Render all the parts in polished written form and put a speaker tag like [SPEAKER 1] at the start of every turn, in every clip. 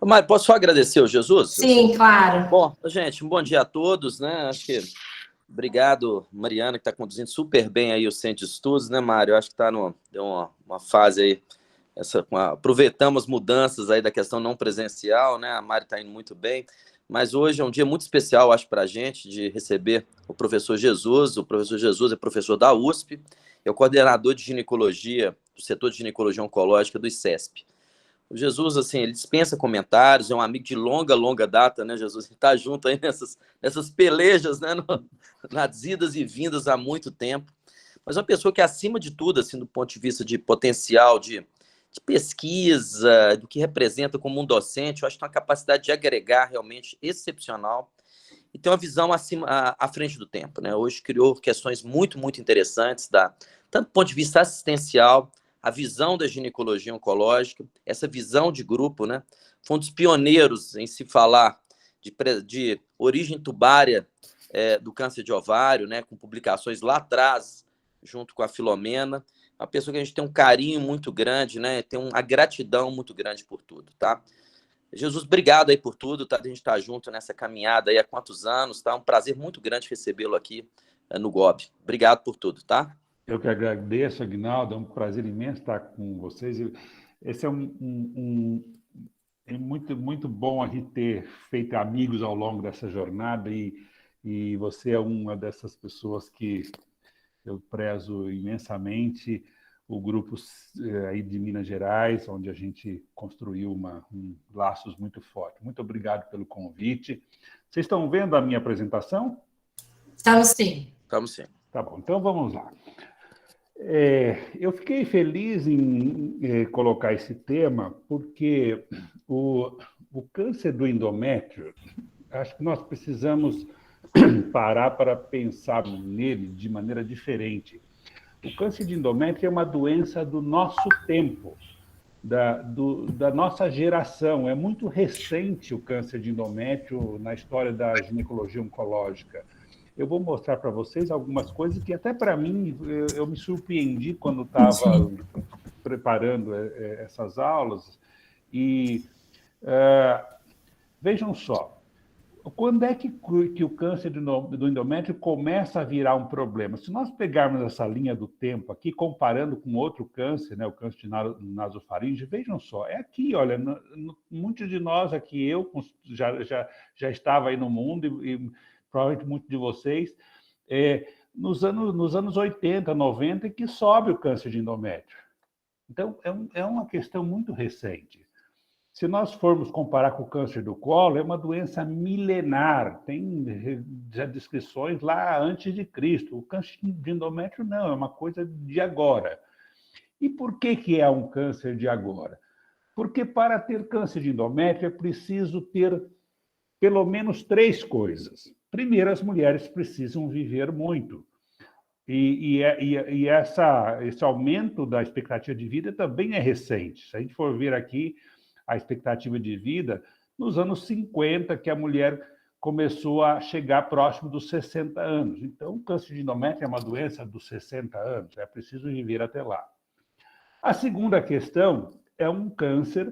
[SPEAKER 1] Mário, posso só agradecer ao Jesus?
[SPEAKER 2] Sim, claro.
[SPEAKER 1] Bom, gente, um bom dia a todos, né? Acho que obrigado, Mariana, que está conduzindo super bem aí o Centro de Estudos, né, Mário? Acho que está deu uma fase aí, aproveitamos mudanças aí da questão não presencial, né? A Mari está indo muito bem, mas hoje é um dia muito especial, acho, para a gente, de receber o professor Jesus. O professor Jesus é professor da USP, é o coordenador de ginecologia, do setor de ginecologia oncológica do ICESP. O Jesus, assim, ele dispensa comentários, é um amigo de longa data, né, Jesus? Ele está junto aí nessas pelejas, né, nas idas e vindas há muito tempo. Mas uma pessoa que, acima de tudo, assim, do ponto de vista de potencial, de pesquisa, do que representa como um docente, eu acho que tem uma capacidade de agregar realmente excepcional e tem uma visão à frente do tempo, né? Hoje criou questões muito interessantes, tanto do ponto de vista assistencial, a visão da ginecologia oncológica, essa visão de grupo, né? Foi um dos pioneiros em se falar de origem tubária do câncer de ovário, né? Com publicações lá atrás, junto com a Filomena. Uma pessoa que a gente tem um carinho muito grande, né? Tem uma gratidão muito grande por tudo, tá? Jesus, obrigado aí por tudo, tá? A gente tá junto nessa caminhada aí há quantos anos, tá? Um prazer muito grande recebê-lo aqui no GOB. Obrigado por tudo, tá?
[SPEAKER 3] Eu que agradeço, Aguinaldo, é um prazer imenso estar com vocês. Esse é muito bom a gente ter feito amigos ao longo dessa jornada e você é uma dessas pessoas que eu prezo imensamente, o grupo aí de Minas Gerais, onde a gente construiu laços muito fortes. Muito obrigado pelo convite. Vocês estão vendo a minha apresentação?
[SPEAKER 2] Estamos sim.
[SPEAKER 1] Estamos sim.
[SPEAKER 3] Tá bom, então vamos lá. Eu fiquei feliz em colocar esse tema porque o câncer do endométrio, acho que nós precisamos parar para pensar nele de maneira diferente. O câncer de endométrio é uma doença do nosso tempo, da nossa geração. É muito recente o câncer de endométrio na história da ginecologia oncológica. Eu vou mostrar para vocês algumas coisas que até para mim eu me surpreendi quando estava preparando essas aulas. E vejam só, quando é que o câncer do endométrio começa a virar um problema? Se nós pegarmos essa linha do tempo aqui, comparando com outro câncer, né, o câncer de nasofaringe, vejam só, é aqui, olha, muitos de nós aqui, eu já estava aí no mundo e provavelmente muitos de vocês, nos anos 80, 90, que sobe o câncer de endométrio. Então, é uma questão muito recente. Se nós formos comparar com o câncer do colo, é uma doença milenar, tem já descrições lá antes de Cristo. O câncer de endométrio não, é uma coisa de agora. E por que é um câncer de agora? Porque para ter câncer de endométrio é preciso ter pelo menos 3 coisas. Primeiro, as mulheres precisam viver muito. Esse aumento da expectativa de vida também é recente. Se a gente for ver aqui, a expectativa de vida, nos anos 50, que a mulher começou a chegar próximo dos 60 anos. Então, o câncer de endométrio é uma doença dos 60 anos, é preciso viver até lá. A segunda questão é um câncer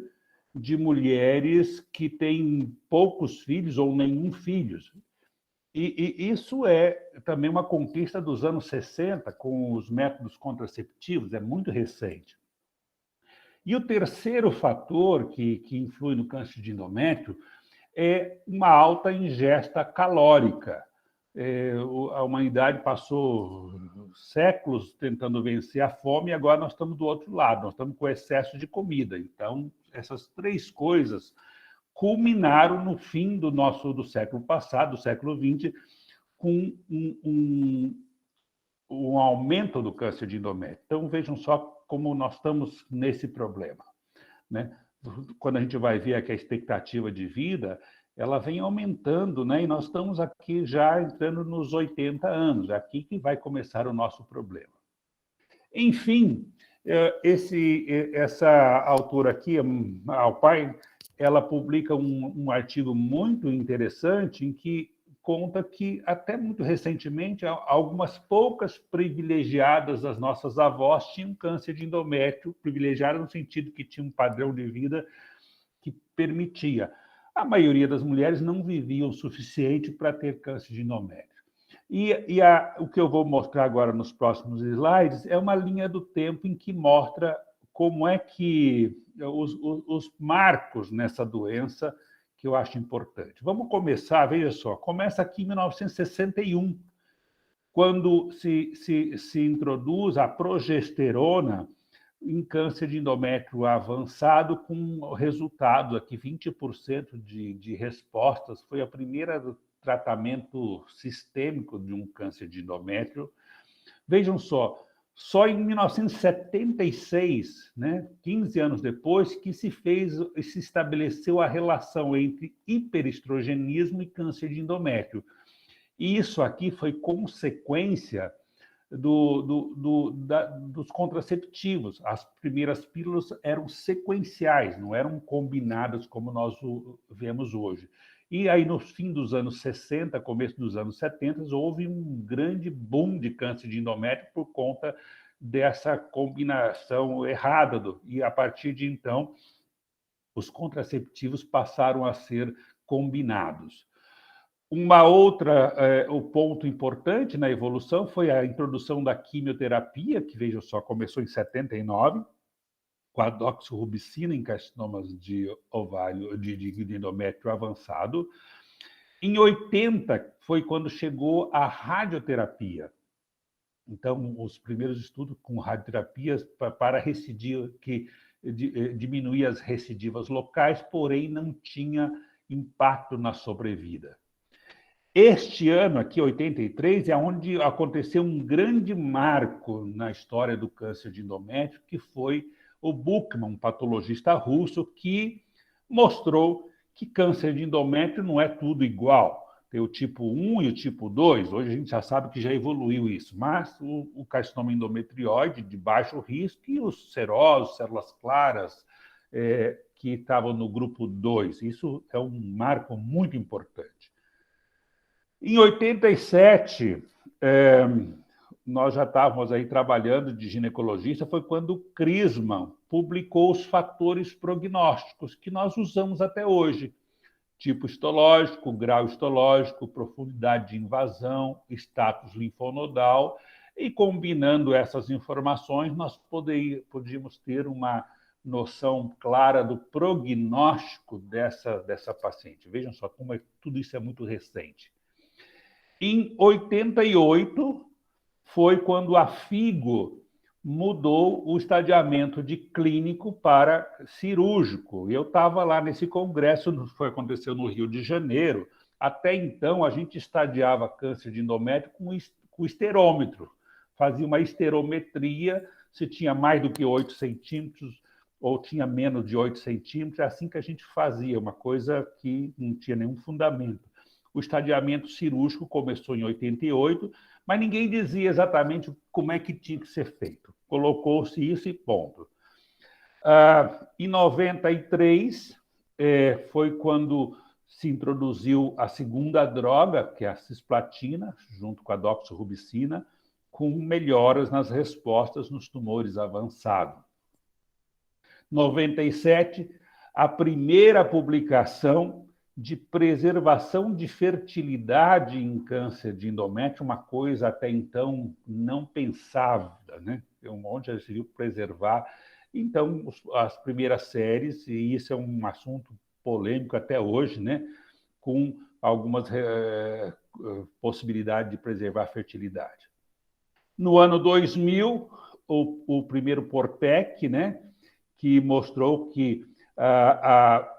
[SPEAKER 3] de mulheres que têm poucos filhos ou nenhum filho. E isso é também uma conquista dos anos 60, com os métodos contraceptivos, é muito recente. E o terceiro fator que influi no câncer de endométrio é uma alta ingesta calórica. A humanidade passou séculos tentando vencer a fome e agora nós estamos do outro lado, nós estamos com excesso de comida. Então, essas 3 coisas culminaram no fim do século passado, do século XX, com um aumento do câncer de endométrio. Então, vejam só como nós estamos nesse problema, né? Quando a gente vai ver aqui a expectativa de vida, ela vem aumentando, né? E nós estamos aqui já entrando nos 80 anos, é aqui que vai começar o nosso problema. Enfim, essa autora aqui, a Alpine, ela publica um artigo muito interessante em que conta que, até muito recentemente, algumas poucas privilegiadas das nossas avós tinham câncer de endométrio, privilegiadas no sentido que tinham um padrão de vida que permitia. A maioria das mulheres não viviam o suficiente para ter câncer de endométrio. O que eu vou mostrar agora nos próximos slides é uma linha do tempo em que mostra como é que os marcos nessa doença que eu acho importante. Vamos começar, veja só, começa aqui em 1961, quando se introduz a progesterona em câncer de endométrio avançado, com resultado aqui, 20% de respostas. Foi a primeira tratamento sistêmico de um câncer de endométrio. Vejam só em 1976, né, 15 anos depois, que se estabeleceu a relação entre hiperestrogenismo e câncer de endométrio. E isso aqui foi consequência dos contraceptivos. As primeiras pílulas eram sequenciais, não eram combinadas como nós vemos hoje. E aí, no fim dos anos 60, começo dos anos 70, houve um grande boom de câncer de endométrio por conta dessa combinação errada. E, a partir de então, os contraceptivos passaram a ser combinados. O ponto importante na evolução foi a introdução da quimioterapia, que, vejam só, começou em 79, com a doxorubicina em carcinomas de ovário, de endométrio avançado. Em 80 foi quando chegou a radioterapia. Então, os primeiros estudos com radioterapias para recidiva, que diminuía as recidivas locais, porém não tinha impacto na sobrevida. Este ano, aqui, 83, é onde aconteceu um grande marco na história do câncer de endométrio, que foi o Buchmann, um patologista russo, que mostrou que câncer de endométrio não é tudo igual. Tem o tipo 1 e o tipo 2, hoje a gente já sabe que já evoluiu isso, mas o carcinoma endometrioide de baixo risco e os serosos, células claras, que estavam no grupo 2. Isso é um marco muito importante. Em 87, nós já estávamos aí trabalhando de ginecologista, foi quando o Crisman publicou os fatores prognósticos que nós usamos até hoje. Tipo histológico, grau histológico, profundidade de invasão, status linfonodal, e combinando essas informações, nós podíamos ter uma noção clara do prognóstico dessa paciente. Vejam só como tudo isso é muito recente. Em 88, foi quando a FIGO mudou o estadiamento de clínico para cirúrgico. Eu estava lá nesse congresso, aconteceu no Rio de Janeiro. Até então, a gente estadiava câncer de endométrio com esterômetro. Fazia uma esterometria, se tinha mais do que 8 centímetros ou tinha menos de 8 centímetros, é assim que a gente fazia, uma coisa que não tinha nenhum fundamento. O estadiamento cirúrgico começou em 88, mas ninguém dizia exatamente como é que tinha que ser feito. Colocou-se isso e ponto. Em 93, foi quando se introduziu a segunda droga, que é a cisplatina, junto com a doxorubicina, com melhoras nas respostas nos tumores avançados. 97, a primeira publicação de preservação de fertilidade em câncer de endométrio, uma coisa até então não pensada, né? Onde já se viu preservar. Então, as primeiras séries, e isso é um assunto polêmico até hoje, né? Com algumas possibilidades de preservar a fertilidade. No ano 2000, o primeiro PORPEC, né? Que mostrou que a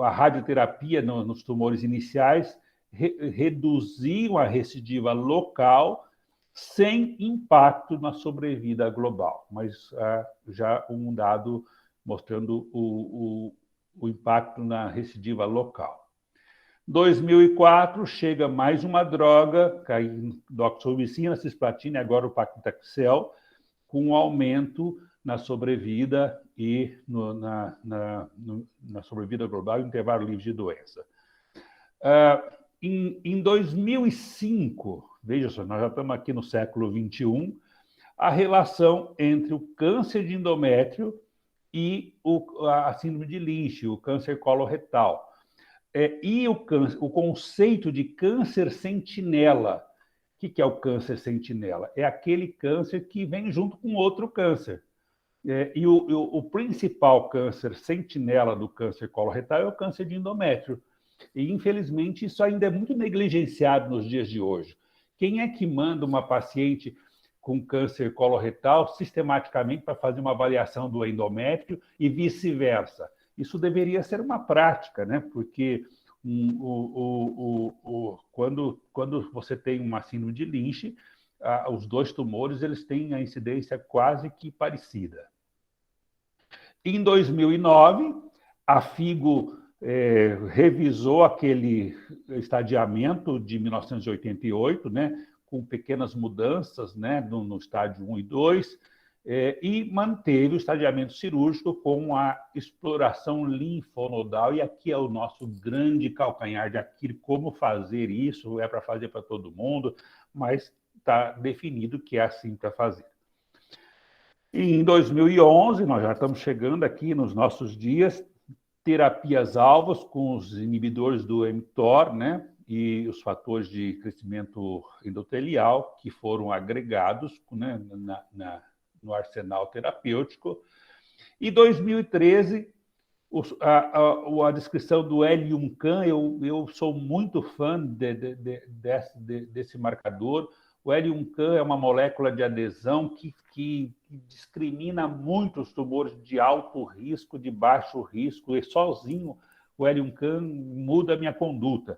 [SPEAKER 3] radioterapia nos tumores iniciais reduziam a recidiva local sem impacto na sobrevida global, mas já um dado mostrando o impacto na recidiva local. 2004, chega mais uma droga, doxorubicina, cisplatina e agora o paclitaxel, com um aumento na sobrevida e na sobrevida global e intervalo livre de doença. Em 2005, veja só, nós já estamos aqui no século XXI, a relação entre o câncer de endométrio e a síndrome de Lynch, o câncer coloretal. E o conceito de câncer sentinela. O que é o câncer sentinela? É aquele câncer que vem junto com outro câncer. E o principal câncer sentinela do câncer coloretal é o câncer de endométrio. E, infelizmente, isso ainda é muito negligenciado nos dias de hoje. Quem é que manda uma paciente com câncer coloretal sistematicamente para fazer uma avaliação do endométrio e vice-versa? Isso deveria ser uma prática, né? Porque quando você tem uma síndrome de Lynch, os dois tumores eles têm a incidência quase que parecida. Em 2009, a FIGO revisou aquele estadiamento de 1988, né, com pequenas mudanças, né, no estádio 1 e 2, e manteve o estadiamento cirúrgico com a exploração linfonodal, e aqui é o nosso grande calcanhar de Aquiles, como fazer isso, é para fazer para todo mundo, mas está definido que é assim para fazer. E em 2011, nós já estamos chegando aqui nos nossos dias, terapias-alvos com os inibidores do mTOR, né, e os fatores de crescimento endotelial que foram agregados, né, no arsenal terapêutico. E 2013, a descrição do L1CAM, eu sou muito fã desse marcador. O L1CAM é uma molécula de adesão que discrimina muito os tumores de alto risco, de baixo risco, e sozinho o L1CAM muda a minha conduta.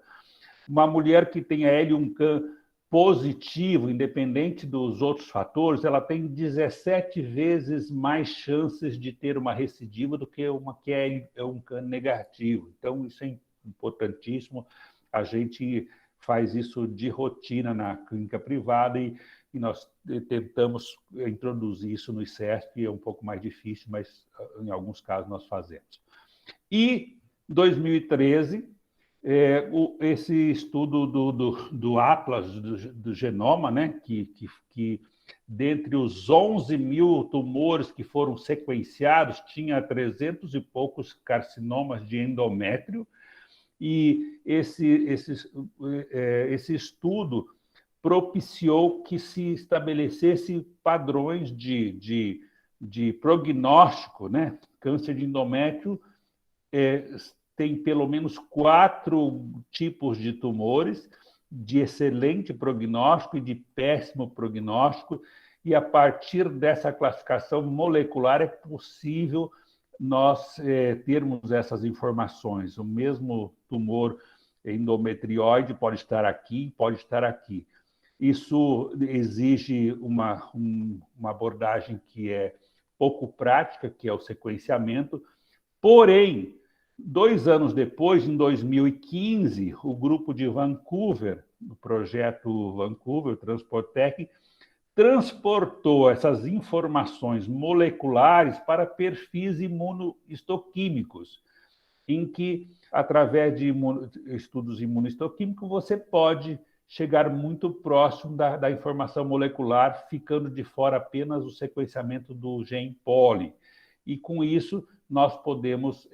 [SPEAKER 3] Uma mulher que tenha L1CAM positivo, independente dos outros fatores, ela tem 17 vezes mais chances de ter uma recidiva do que uma que é um CAM negativo. Então, isso é importantíssimo. A gente faz isso de rotina na clínica privada e nós tentamos introduzir isso no ICESP, é um pouco mais difícil, mas em alguns casos nós fazemos. E, em 2013, esse estudo do Atlas do genoma, né, que dentre os 11 mil tumores que foram sequenciados, tinha 300 e poucos carcinomas de endométrio, e esse estudo propiciou que se estabelecesse padrões de prognóstico, né? Câncer de endométrio tem pelo menos 4 tipos de tumores, de excelente prognóstico e de péssimo prognóstico, e a partir dessa classificação molecular é possível nós termos essas informações. O mesmo tumor endometrioide pode estar aqui, pode estar aqui. Isso exige uma abordagem que é pouco prática, que é o sequenciamento, porém, 2 anos depois, em 2015, o grupo de Vancouver, o projeto Vancouver Transport Tech, transportou essas informações moleculares para perfis imunohistoquímicos, em que, através de estudos imunohistoquímicos, você pode chegar muito próximo da informação molecular, ficando de fora apenas o sequenciamento do gene POLI. E, com isso, nós podemos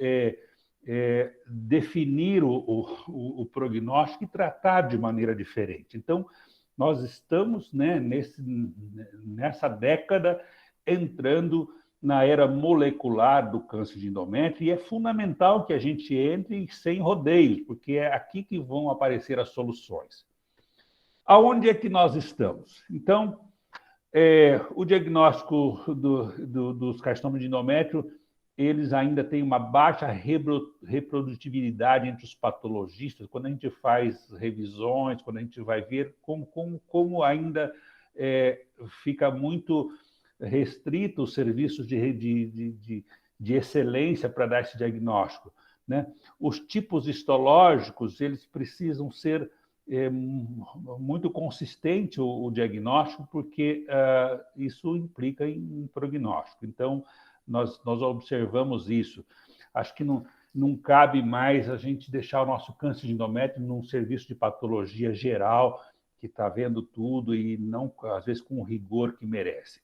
[SPEAKER 3] definir o prognóstico e tratar de maneira diferente. Então, nós estamos, né, nessa década entrando na era molecular do câncer de endométrio, e é fundamental que a gente entre sem rodeios, porque é aqui que vão aparecer as soluções. Aonde é que nós estamos? Então, o diagnóstico dos carcinomas de endométrio, eles ainda têm uma baixa reprodutibilidade entre os patologistas. Quando a gente faz revisões, quando a gente vai ver como ainda fica muito restrito os serviços de excelência para dar esse diagnóstico, né? Os tipos histológicos, eles precisam ser muito consistente o diagnóstico, porque isso implica em prognóstico. Então, nós observamos isso. Acho que não cabe mais a gente deixar o nosso câncer de endométrio num serviço de patologia geral, que está vendo tudo e não, às vezes, com o rigor que merece.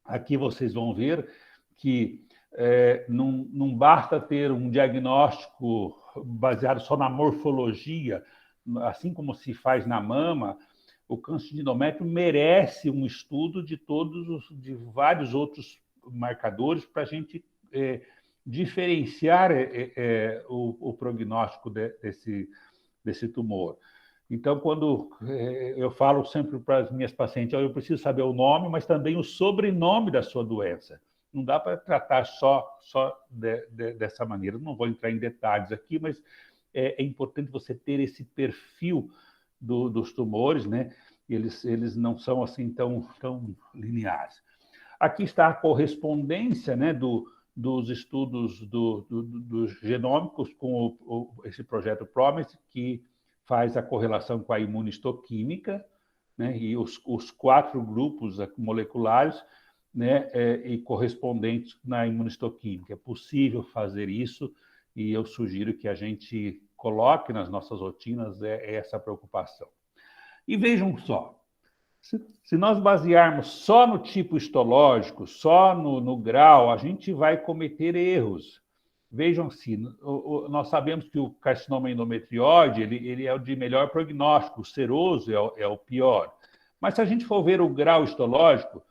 [SPEAKER 3] Aqui vocês vão ver que não basta ter um diagnóstico baseado só na morfologia, assim como se faz na mama. O câncer de endométrio merece um estudo de vários outros marcadores para a gente diferenciar o prognóstico desse tumor. Então, quando eu falo sempre para as minhas pacientes, eu preciso saber o nome, mas também o sobrenome da sua doença. Não dá para tratar só dessa maneira. Não vou entrar em detalhes aqui, mas é importante você ter esse perfil dos tumores, né? Eles não são assim tão lineares. Aqui está a correspondência, né, dos estudos dos genômicos com esse projeto PROMISE, que faz a correlação com a imunistoquímica, né, e os 4 grupos moleculares, né, e correspondentes na imunistoquímica. É possível fazer isso e eu sugiro que a gente coloque nas nossas rotinas essa preocupação. E vejam só, se nós basearmos só no tipo histológico, só no grau, a gente vai cometer erros. Vejam assim, nós sabemos que o carcinoma endometrióide ele é o de melhor prognóstico, o seroso é o pior. Mas se a gente for ver o grau histológico,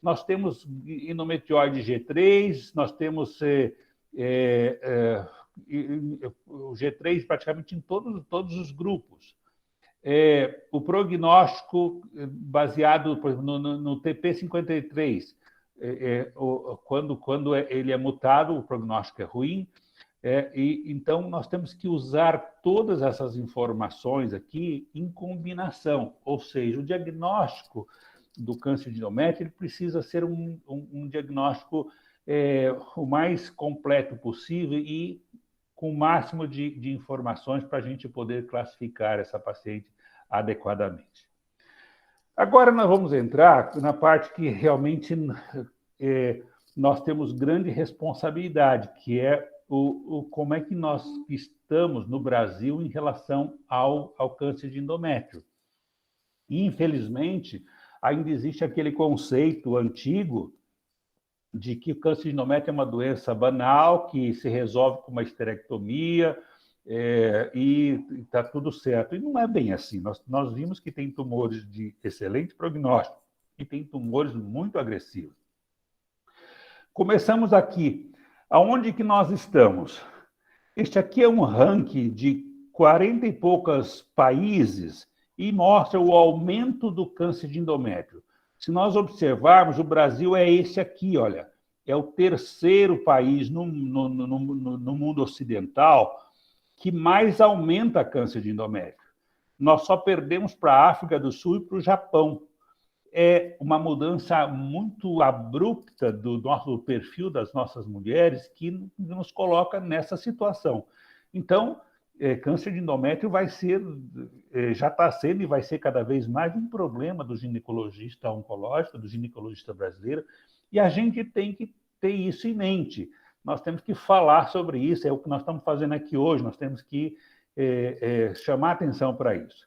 [SPEAKER 3] nós temos endometrióide G3, nós temos o G3 praticamente em todos os grupos. O prognóstico baseado, por exemplo, no TP53, quando ele é mutado, o prognóstico é ruim. Então, nós temos que usar todas essas informações aqui em combinação, ou seja, o diagnóstico do câncer de endométrio ele precisa ser um diagnóstico o mais completo possível e com o máximo de informações para a gente poder classificar essa paciente adequadamente. Agora nós vamos entrar na parte que realmente nós temos grande responsabilidade, que é como é que nós estamos no Brasil em relação ao câncer de endométrio. E, infelizmente, ainda existe aquele conceito antigo de que o câncer de endométrio é uma doença banal, que se resolve com uma esterectomia e está tudo certo. E não é bem assim. Nós vimos que tem tumores de excelente prognóstico e tem tumores muito agressivos. Começamos aqui. Aonde que nós estamos? Este aqui é um ranking de 40 e poucos países e mostra o aumento do câncer de endométrio. Se nós observarmos, o Brasil é esse aqui, olha, é o terceiro país no mundo ocidental que mais aumenta câncer de endométrio. Nós só perdemos para a África do Sul e para o Japão. É uma mudança muito abrupta do nosso perfil das nossas mulheres que nos coloca nessa situação. Então, câncer de endométrio vai ser, já está sendo e vai ser cada vez mais um problema do ginecologista oncológico, do ginecologista brasileiro, e a gente tem que ter isso em mente. Nós temos que falar sobre isso, é o que nós estamos fazendo aqui hoje, nós temos que chamar atenção para isso.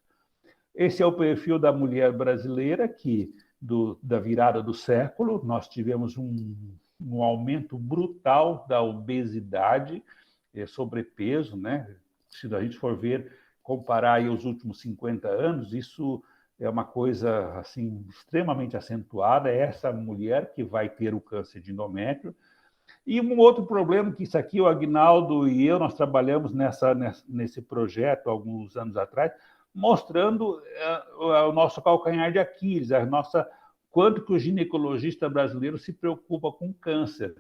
[SPEAKER 3] Esse é o perfil da mulher brasileira que, da virada do século, nós tivemos um aumento brutal da obesidade, sobrepeso, né? Se a gente for ver, comparar aí os últimos 50 anos, isso é uma coisa assim extremamente acentuada. É essa mulher que vai ter o câncer de endométrio. E um outro problema, que isso aqui, o Agnaldo e eu, nós trabalhamos nesse projeto alguns anos atrás, mostrando o nosso calcanhar de Aquiles, quanto que o ginecologista brasileiro se preocupa com câncer.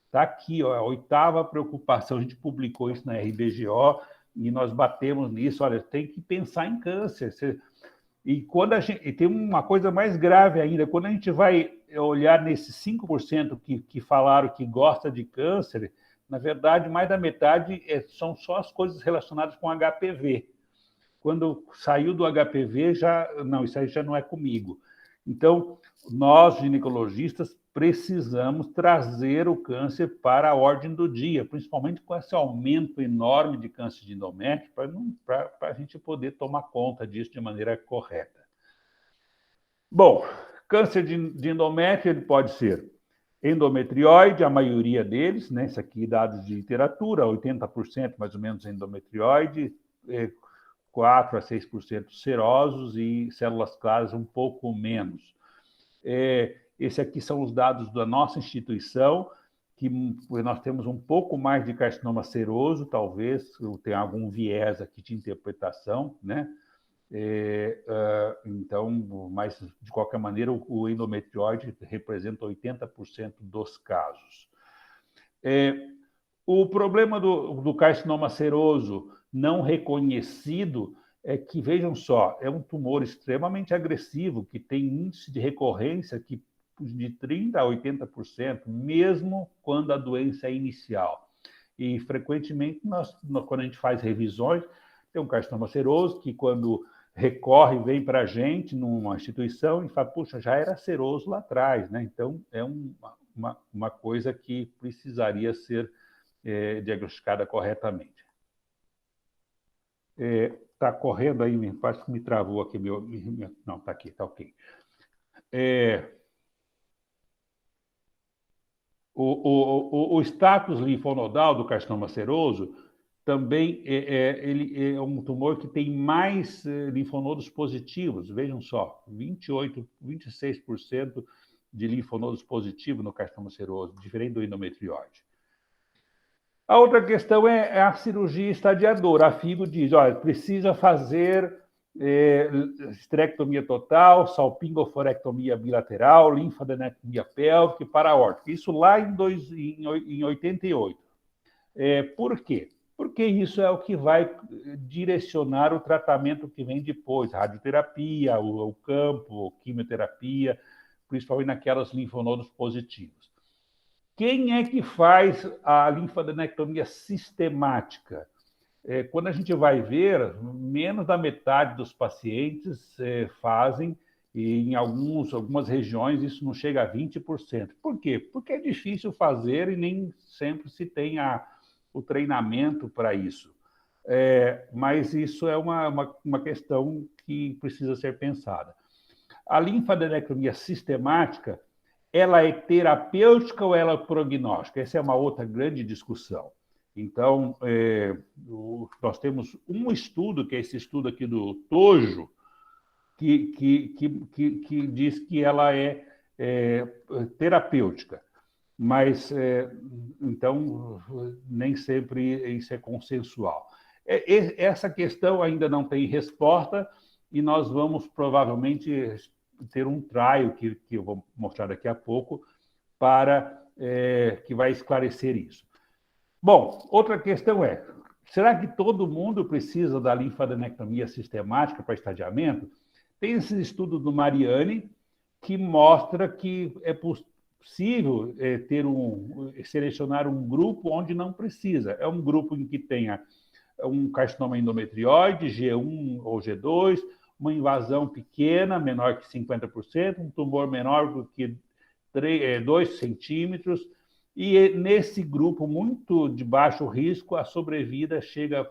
[SPEAKER 3] Está aqui, ó, a 8ª preocupação, a gente publicou isso na RBGO, e nós batemos nisso, olha, tem que pensar em câncer. E tem uma coisa mais grave ainda, quando a gente vai olhar nesses 5% que falaram que gosta de câncer, na verdade, mais da metade são só as coisas relacionadas com HPV. Quando saiu do HPV, não, isso aí já não é comigo. Então, nós, ginecologistas, precisamos trazer o câncer para a ordem do dia, principalmente com esse aumento enorme de câncer de endométrio, para a gente poder tomar conta disso de maneira correta. Bom, câncer de endométrio ele pode ser Endometrióide, a maioria deles, né? Isso aqui dados de literatura, 80% mais ou menos endometrióide, 4 a 6% serosos e células claras um pouco menos. Esse aqui são os dados da nossa instituição, que nós temos um pouco mais de carcinoma seroso, talvez tenha algum viés aqui de interpretação, né? Então, mas de qualquer maneira, o endometrióide representa 80% dos casos. O problema do carcinoma seroso não reconhecido é que, vejam só, é um tumor extremamente agressivo, que tem índice de recorrência de 30% a 80%, mesmo quando a doença é inicial. E, frequentemente, quando a gente faz revisões, tem um carcinoma seroso que, quando recorre, vem para a gente numa instituição e fala, puxa, já era seroso lá atrás, né? Então, é uma coisa que precisaria ser diagnosticada corretamente. Está correndo aí, parece que me travou aqui. Não, está aqui, está ok. O status linfonodal do carcinoma seroso também ele é um tumor que tem mais linfonodos positivos. Vejam só, 26% de linfonodos positivos no carcinoma seroso, diferente do endometrióide. A outra questão é a cirurgia estadiadora. A FIGO diz, olha, precisa fazer esterectomia total, salpingoforectomia bilateral, linfadenectomia pélvica e paraórtica. Isso lá em 88. Por quê? Porque isso é o que vai direcionar o tratamento que vem depois, radioterapia, o campo, quimioterapia, principalmente naquelas linfonodos positivos. Quem é que faz a linfadenectomia sistemática? Quando a gente vai ver, menos da metade dos pacientes fazem, e em algumas regiões isso não chega a 20%. Por quê? Porque é difícil fazer e nem sempre se tem o treinamento para isso. Mas isso é uma questão que precisa ser pensada. A linfadenectomia sistemática, ela é terapêutica ou ela é prognóstica? Essa é uma outra grande discussão. Então, nós temos um estudo, que é esse estudo aqui do Tojo, que diz que ela é terapêutica, mas, então, nem sempre isso é consensual. Essa questão ainda não tem resposta e nós vamos provavelmente ter um trial, que eu vou mostrar daqui a pouco, que vai esclarecer isso. Bom, outra questão é, será que todo mundo precisa da linfadenectomia sistemática para estadiamento? Tem esse estudo do Mariani, que mostra que é possível selecionar um grupo onde não precisa. É um grupo em que tenha um carcinoma endometrióide, G1 ou G2, uma invasão pequena, menor que 50%, um tumor menor do que 2 centímetros, e nesse grupo muito de baixo risco, a sobrevida chega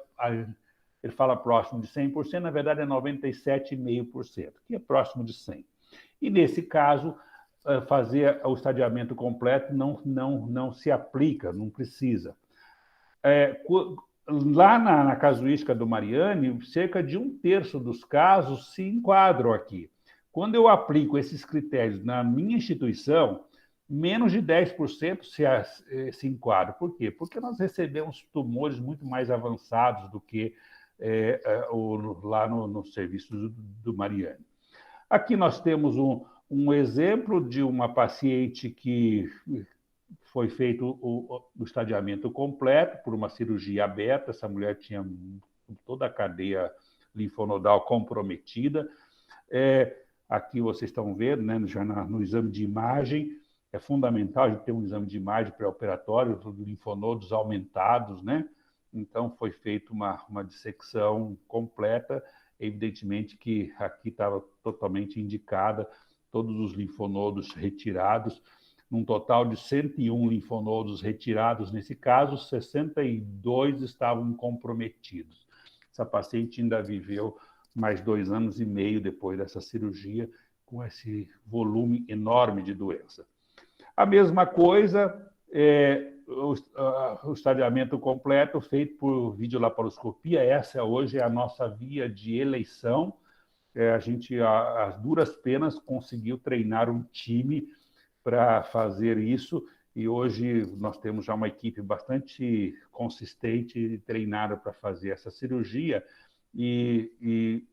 [SPEAKER 3] ele fala próximo de 100%, na verdade é 97,5%, que é próximo de 100%. E nesse caso, fazer o estadiamento completo não se aplica, não precisa. Lá na casuística do Mariani, cerca de 1/3 dos casos se enquadram aqui. Quando eu aplico esses critérios na minha instituição, menos de 10% se enquadram. Por quê? Porque nós recebemos tumores muito mais avançados do que lá no serviço do Mariani. Aqui nós temos um exemplo de uma paciente que foi feito o estadiamento completo por uma cirurgia aberta. Essa mulher tinha toda a cadeia linfonodal comprometida. Aqui vocês estão vendo, né, já no exame de imagem, é fundamental a gente ter um exame de imagem pré-operatório, linfonodos aumentados, né? Então, foi feita uma dissecção completa. Evidentemente que aqui estava totalmente indicada todos os linfonodos retirados, num total de 101 linfonodos retirados. Nesse caso, 62 estavam comprometidos. Essa paciente ainda viveu mais 2 anos e meio depois dessa cirurgia, com esse volume enorme de doença. A mesma coisa, o estadiamento completo feito por videolaparoscopia. Essa hoje é a nossa via de eleição. A gente, às duras penas, conseguiu treinar um time para fazer isso, e hoje nós temos já uma equipe bastante consistente e treinada para fazer essa cirurgia, e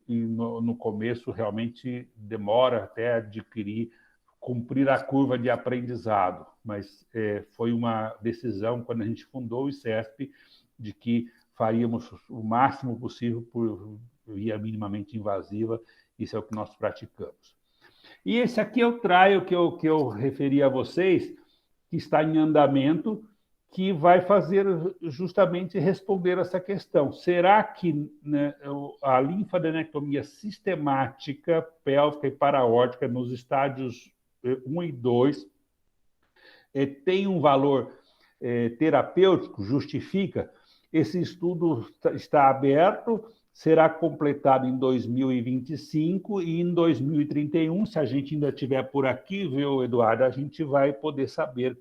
[SPEAKER 3] no começo realmente demora até adquirir, cumprir a curva de aprendizado, mas foi uma decisão, quando a gente fundou o ICESP, de que faríamos o máximo possível por via minimamente invasiva. Isso é o que nós praticamos. E esse aqui é o trial que eu referi a vocês, que está em andamento, que vai fazer justamente responder essa questão. Será que, né, a linfadenectomia sistemática pélvica e paraórtica nos estádios 1 e 2 tem um valor terapêutico, justifica? Esse estudo está aberto, será completado em 2025 e em 2031, se a gente ainda estiver por aqui, viu, Eduardo, a gente vai poder saber o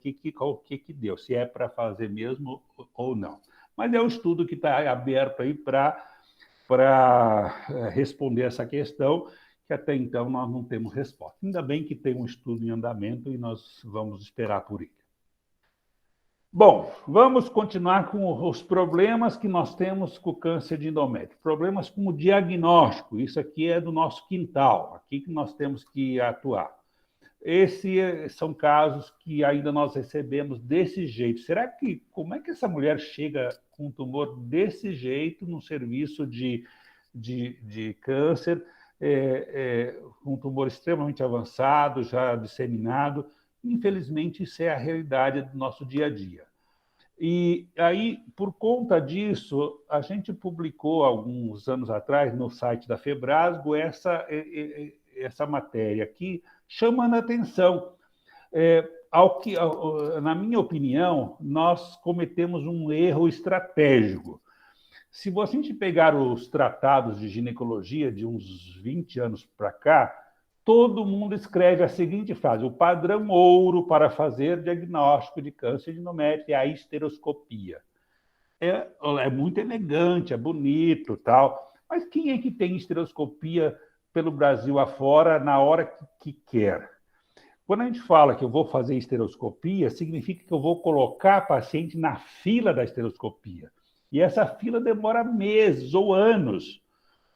[SPEAKER 3] que deu, se é para fazer mesmo ou não. Mas é um estudo que está aberto aí para responder essa questão, que até então nós não temos resposta. Ainda bem que tem um estudo em andamento e nós vamos esperar por ele. Bom, vamos continuar com os problemas que nós temos com o câncer de endométrio. Problemas com o diagnóstico. Isso aqui é do nosso quintal, aqui que nós temos que atuar. Esses são casos que ainda nós recebemos desse jeito. Como é que essa mulher chega com um tumor desse jeito no serviço de câncer, um tumor extremamente avançado, já disseminado? Infelizmente, isso é a realidade do nosso dia a dia. E aí, por conta disso, a gente publicou, alguns anos atrás, no site da Febrasgo, essa matéria aqui, chamando a atenção. Na minha opinião, nós cometemos um erro estratégico. Se a gente pegar os tratados de ginecologia de uns 20 anos para cá, todo mundo escreve a seguinte frase: o padrão ouro para fazer diagnóstico de câncer de endométrio é a histeroscopia. É muito elegante, é bonito, tal, mas quem é que tem histeroscopia pelo Brasil afora na hora que quer? Quando a gente fala que eu vou fazer histeroscopia, significa que eu vou colocar a paciente na fila da histeroscopia. E essa fila demora meses ou anos.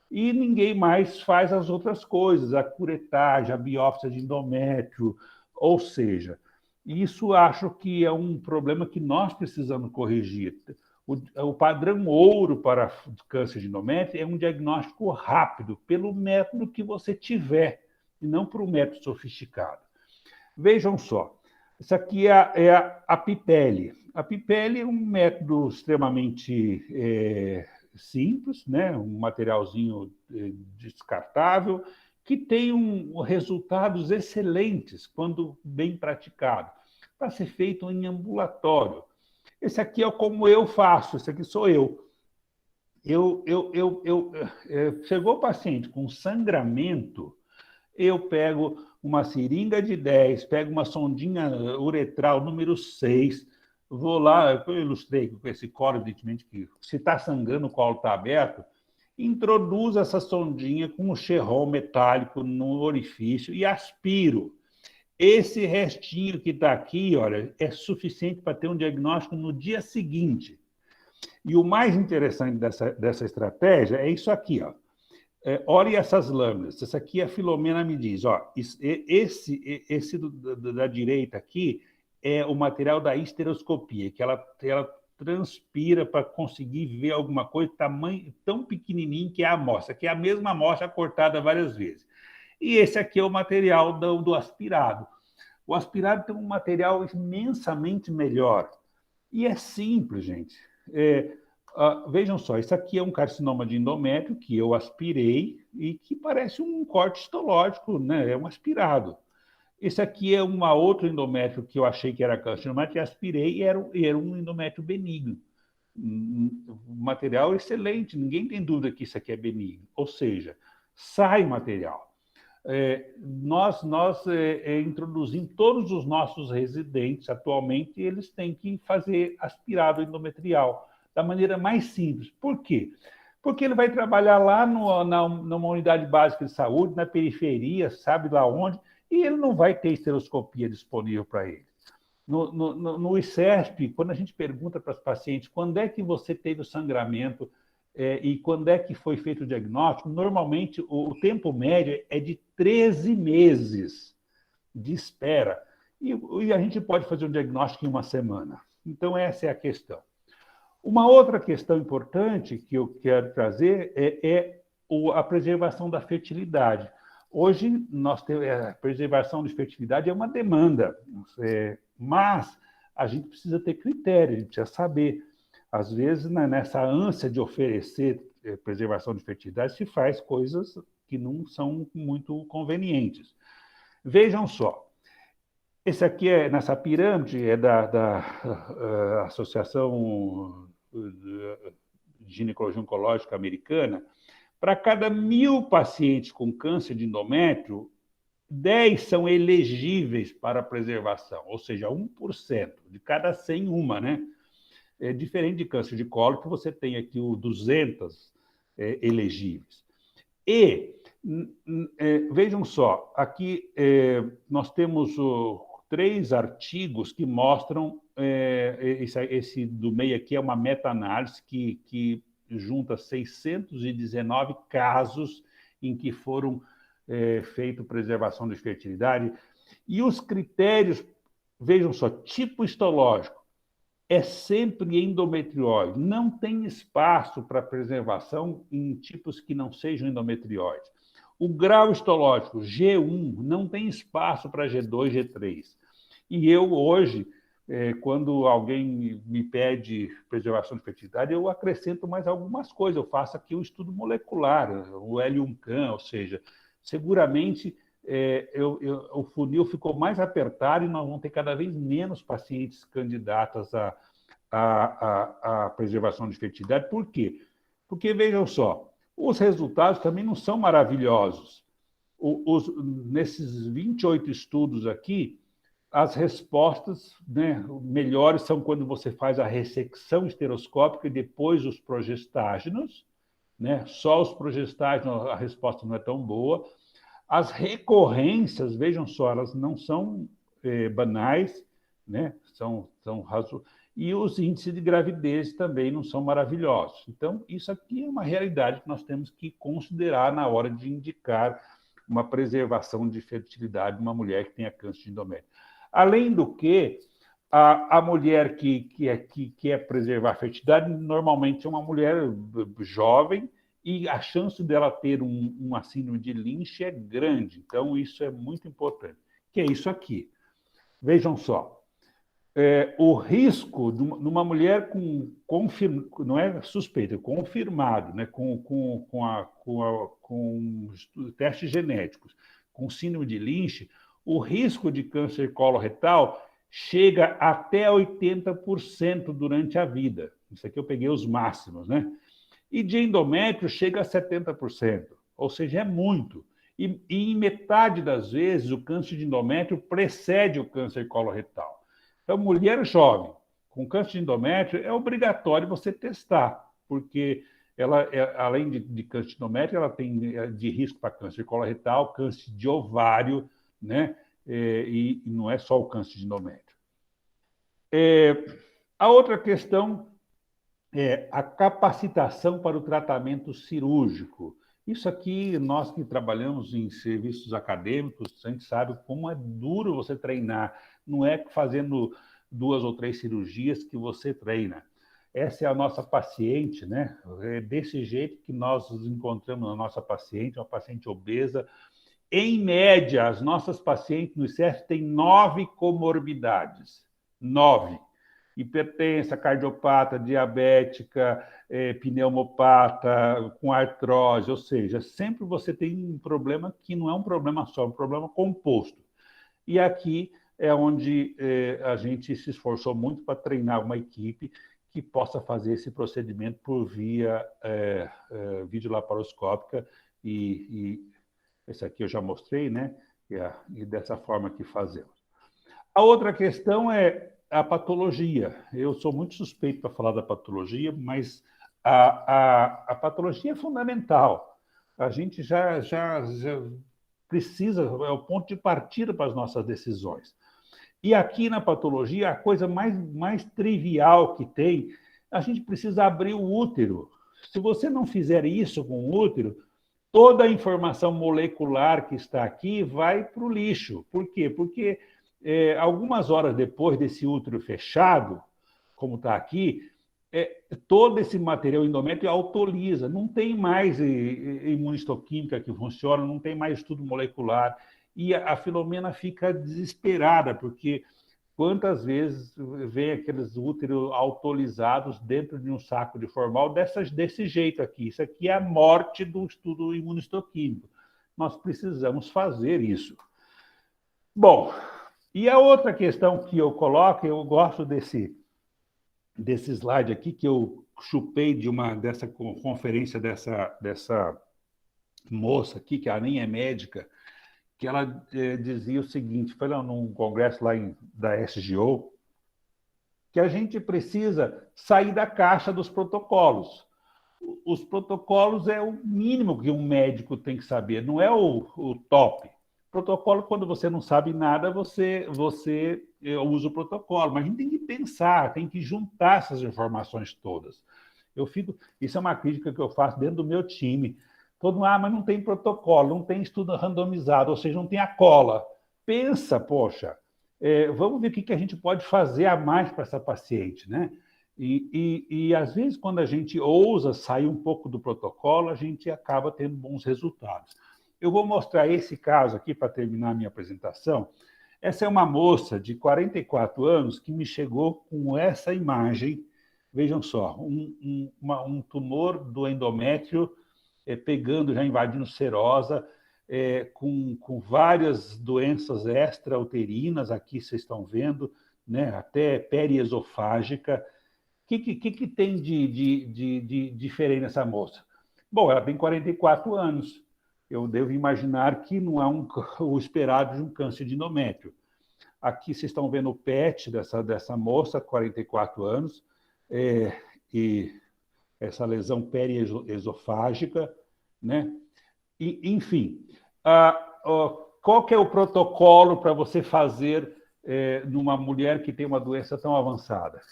[SPEAKER 3] E ninguém mais faz as outras coisas, a curetagem, a biópsia de endométrio, ou seja, isso acho que é um problema que nós precisamos corrigir. O padrão ouro para câncer de endométrio é um diagnóstico rápido, pelo método que você tiver, e não por um método sofisticado. Vejam só, isso aqui é a Pipelle. A Pipelle é um método extremamente simples, né? Um materialzinho descartável, que tem resultados excelentes quando bem praticado, para ser feito em ambulatório. Esse aqui é como eu faço, esse aqui sou eu. Chegou o paciente com sangramento, eu pego uma seringa de 10, pego uma sondinha uretral número 6, vou lá, eu ilustrei com esse colo, evidentemente, que se está sangrando, o colo está aberto, introduzo essa sondinha com um xerrol metálico no orifício e aspiro. Esse restinho que está aqui, olha, é suficiente para ter um diagnóstico no dia seguinte. E o mais interessante dessa estratégia é isso aqui, ó. Olhe essas lâminas. Essa aqui a Filomena me diz, ó, esse da direita aqui é o material da histeroscopia, que ela transpira para conseguir ver alguma coisa, tamanho tão pequenininho que é a amostra, que é a mesma amostra cortada várias vezes. E esse aqui é o material do aspirado. O aspirado tem um material imensamente melhor. E é simples, gente. Vejam só, isso aqui é um carcinoma de endométrio que eu aspirei e que parece um corte histológico, né? É um aspirado. Esse aqui é um outro endométrio que eu achei que era câncer de endométrio e aspirei e era um endométrio benigno. Um material excelente, ninguém tem dúvida que isso aqui é benigno. Ou seja, sai material. nós introduzimos todos os nossos residentes, atualmente, eles têm que fazer aspirado endometrial, da maneira mais simples. Por quê? Porque ele vai trabalhar lá numa unidade básica de saúde, na periferia, sabe lá onde, e ele não vai ter esteroscopia disponível para ele. No ICESP, quando a gente pergunta para os pacientes quando é que você teve o sangramento e quando é que foi feito o diagnóstico, normalmente o tempo médio é de 13 meses de espera. E a gente pode fazer um diagnóstico em uma semana. Então, essa é a questão. Uma outra questão importante que eu quero trazer é a preservação da fertilidade. Hoje, nós temos, a preservação de fertilidade é uma demanda, mas a gente precisa ter critério, a gente precisa saber. Às vezes, nessa ânsia de oferecer preservação de fertilidade, se faz coisas que não são muito convenientes. Vejam só, esse aqui, nessa pirâmide, é da Associação de Ginecologia Oncológica Americana. Para cada 1.000 pacientes com câncer de endométrio, 10 são elegíveis para preservação, ou seja, 1%, de cada 100, uma, né? É diferente de câncer de colo, que você tem aqui o 200 elegíveis. E, vejam só, aqui nós temos 3 artigos que mostram, esse do meio aqui é uma meta-análise que junta 619 casos em que foram feito preservação de fertilidade. E os critérios, vejam só, tipo histológico, é sempre endometriose. Não tem espaço para preservação em tipos que não sejam endometriose. O grau histológico, G1, não tem espaço para G2, G3. E eu, hoje, quando alguém me pede preservação de fertilidade, eu acrescento mais algumas coisas. Eu faço aqui o estudo molecular, o L1CAM, ou seja, seguramente o funil ficou mais apertado e nós vamos ter cada vez menos pacientes candidatas à preservação de fertilidade. Por quê? Porque, vejam só, os resultados também não são maravilhosos. Nesses 28 estudos aqui, as respostas, né, melhores são quando você faz a ressecção esteroscópica e depois os progestágenos, né? Só os progestágenos a resposta não é tão boa. As recorrências, vejam só, elas não são banais, né? São e os índices de gravidez também não são maravilhosos. Então, isso aqui é uma realidade que nós temos que considerar na hora de indicar uma preservação de fertilidade de uma mulher que tenha câncer de endométrio. Além do que, a mulher que quer preservar a fertilidade normalmente é uma mulher jovem e a chance dela ter uma síndrome de Lynch é grande. Então, isso é muito importante. Que é isso aqui. Vejam só. O risco de uma mulher não é suspeita, é confirmado, né, com testes genéticos, com síndrome de Lynch, o risco de câncer coloretal chega até 80% durante a vida. Isso aqui eu peguei os máximos, né? E de endométrio chega a 70%, ou seja, é muito. E em metade das vezes, o câncer de endométrio precede o câncer coloretal. Então, mulher jovem com câncer de endométrio, é obrigatório você testar, porque ela, além de câncer de endométrio, ela tem de risco para câncer coloretal, câncer de ovário, né? E não é só o câncer de endométrio. A outra questão é a capacitação para o tratamento cirúrgico. Isso aqui, nós que trabalhamos em serviços acadêmicos, a gente sabe como é duro você treinar. Não é fazendo 2 ou 3 cirurgias que você treina. Essa é a nossa paciente, né? É desse jeito que nós encontramos a nossa paciente, uma paciente obesa. Em média, as nossas pacientes no ICESP têm 9 comorbidades. 9. Hipertensa, cardiopata, diabética, pneumopata, com artrose, ou seja, sempre você tem um problema que não é um problema só, é um problema composto. E aqui é onde a gente se esforçou muito para treinar uma equipe que possa fazer esse procedimento por via videolaparoscópica e Esse aqui eu já mostrei, né? E dessa forma que fazemos. A outra questão é a patologia. Eu sou muito suspeito para falar da patologia, mas a patologia é fundamental. A gente já precisa, é o ponto de partida para as nossas decisões. E aqui na patologia, a coisa mais trivial que tem, a gente precisa abrir o útero. Se você não fizer isso com o útero, toda a informação molecular que está aqui vai para o lixo. Por quê? Porque algumas horas depois desse útero fechado, como está aqui, todo esse material endométrio autolisa. Não tem mais imunistoquímica que funciona, não tem mais estudo molecular. E a Filomena fica desesperada, porque quantas vezes vem aqueles úteros autolizados dentro de um saco de formal desse jeito aqui. Isso aqui é a morte do estudo imunistoquímico. Nós precisamos fazer isso. Bom, e a outra questão que eu coloco, eu gosto desse slide aqui, que eu chupei dessa conferência dessa moça aqui, que ela nem é médica, que ela dizia o seguinte, foi num congresso lá da SGO, que a gente precisa sair da caixa dos protocolos. Os protocolos é o mínimo que um médico tem que saber, não é o top. Protocolo, quando você não sabe nada, você usa o protocolo, mas a gente tem que pensar, tem que juntar essas informações todas. Isso é uma crítica que eu faço dentro do meu time. Mas não tem protocolo, não tem estudo randomizado, ou seja, não tem a cola. Pensa, poxa, vamos ver o que a gente pode fazer a mais para essa paciente, né? E às vezes, quando a gente ousa sair um pouco do protocolo, a gente acaba tendo bons resultados. Eu vou mostrar esse caso aqui para terminar a minha apresentação. Essa é uma moça de 44 anos que me chegou com essa imagem. Vejam só, um tumor do endométrio pegando, já invadindo serosa, com várias doenças extrauterinas, aqui vocês estão vendo, né? Até periesofágica. O que tem de diferente nessa moça? Bom, ela tem 44 anos. Eu devo imaginar que não é o esperado de um câncer de endométrio. Aqui vocês estão vendo o PET dessa moça, 44 anos, e essa lesão periesofágica, né? Enfim, qual que é o protocolo para você fazer numa mulher que tem uma doença tão avançada?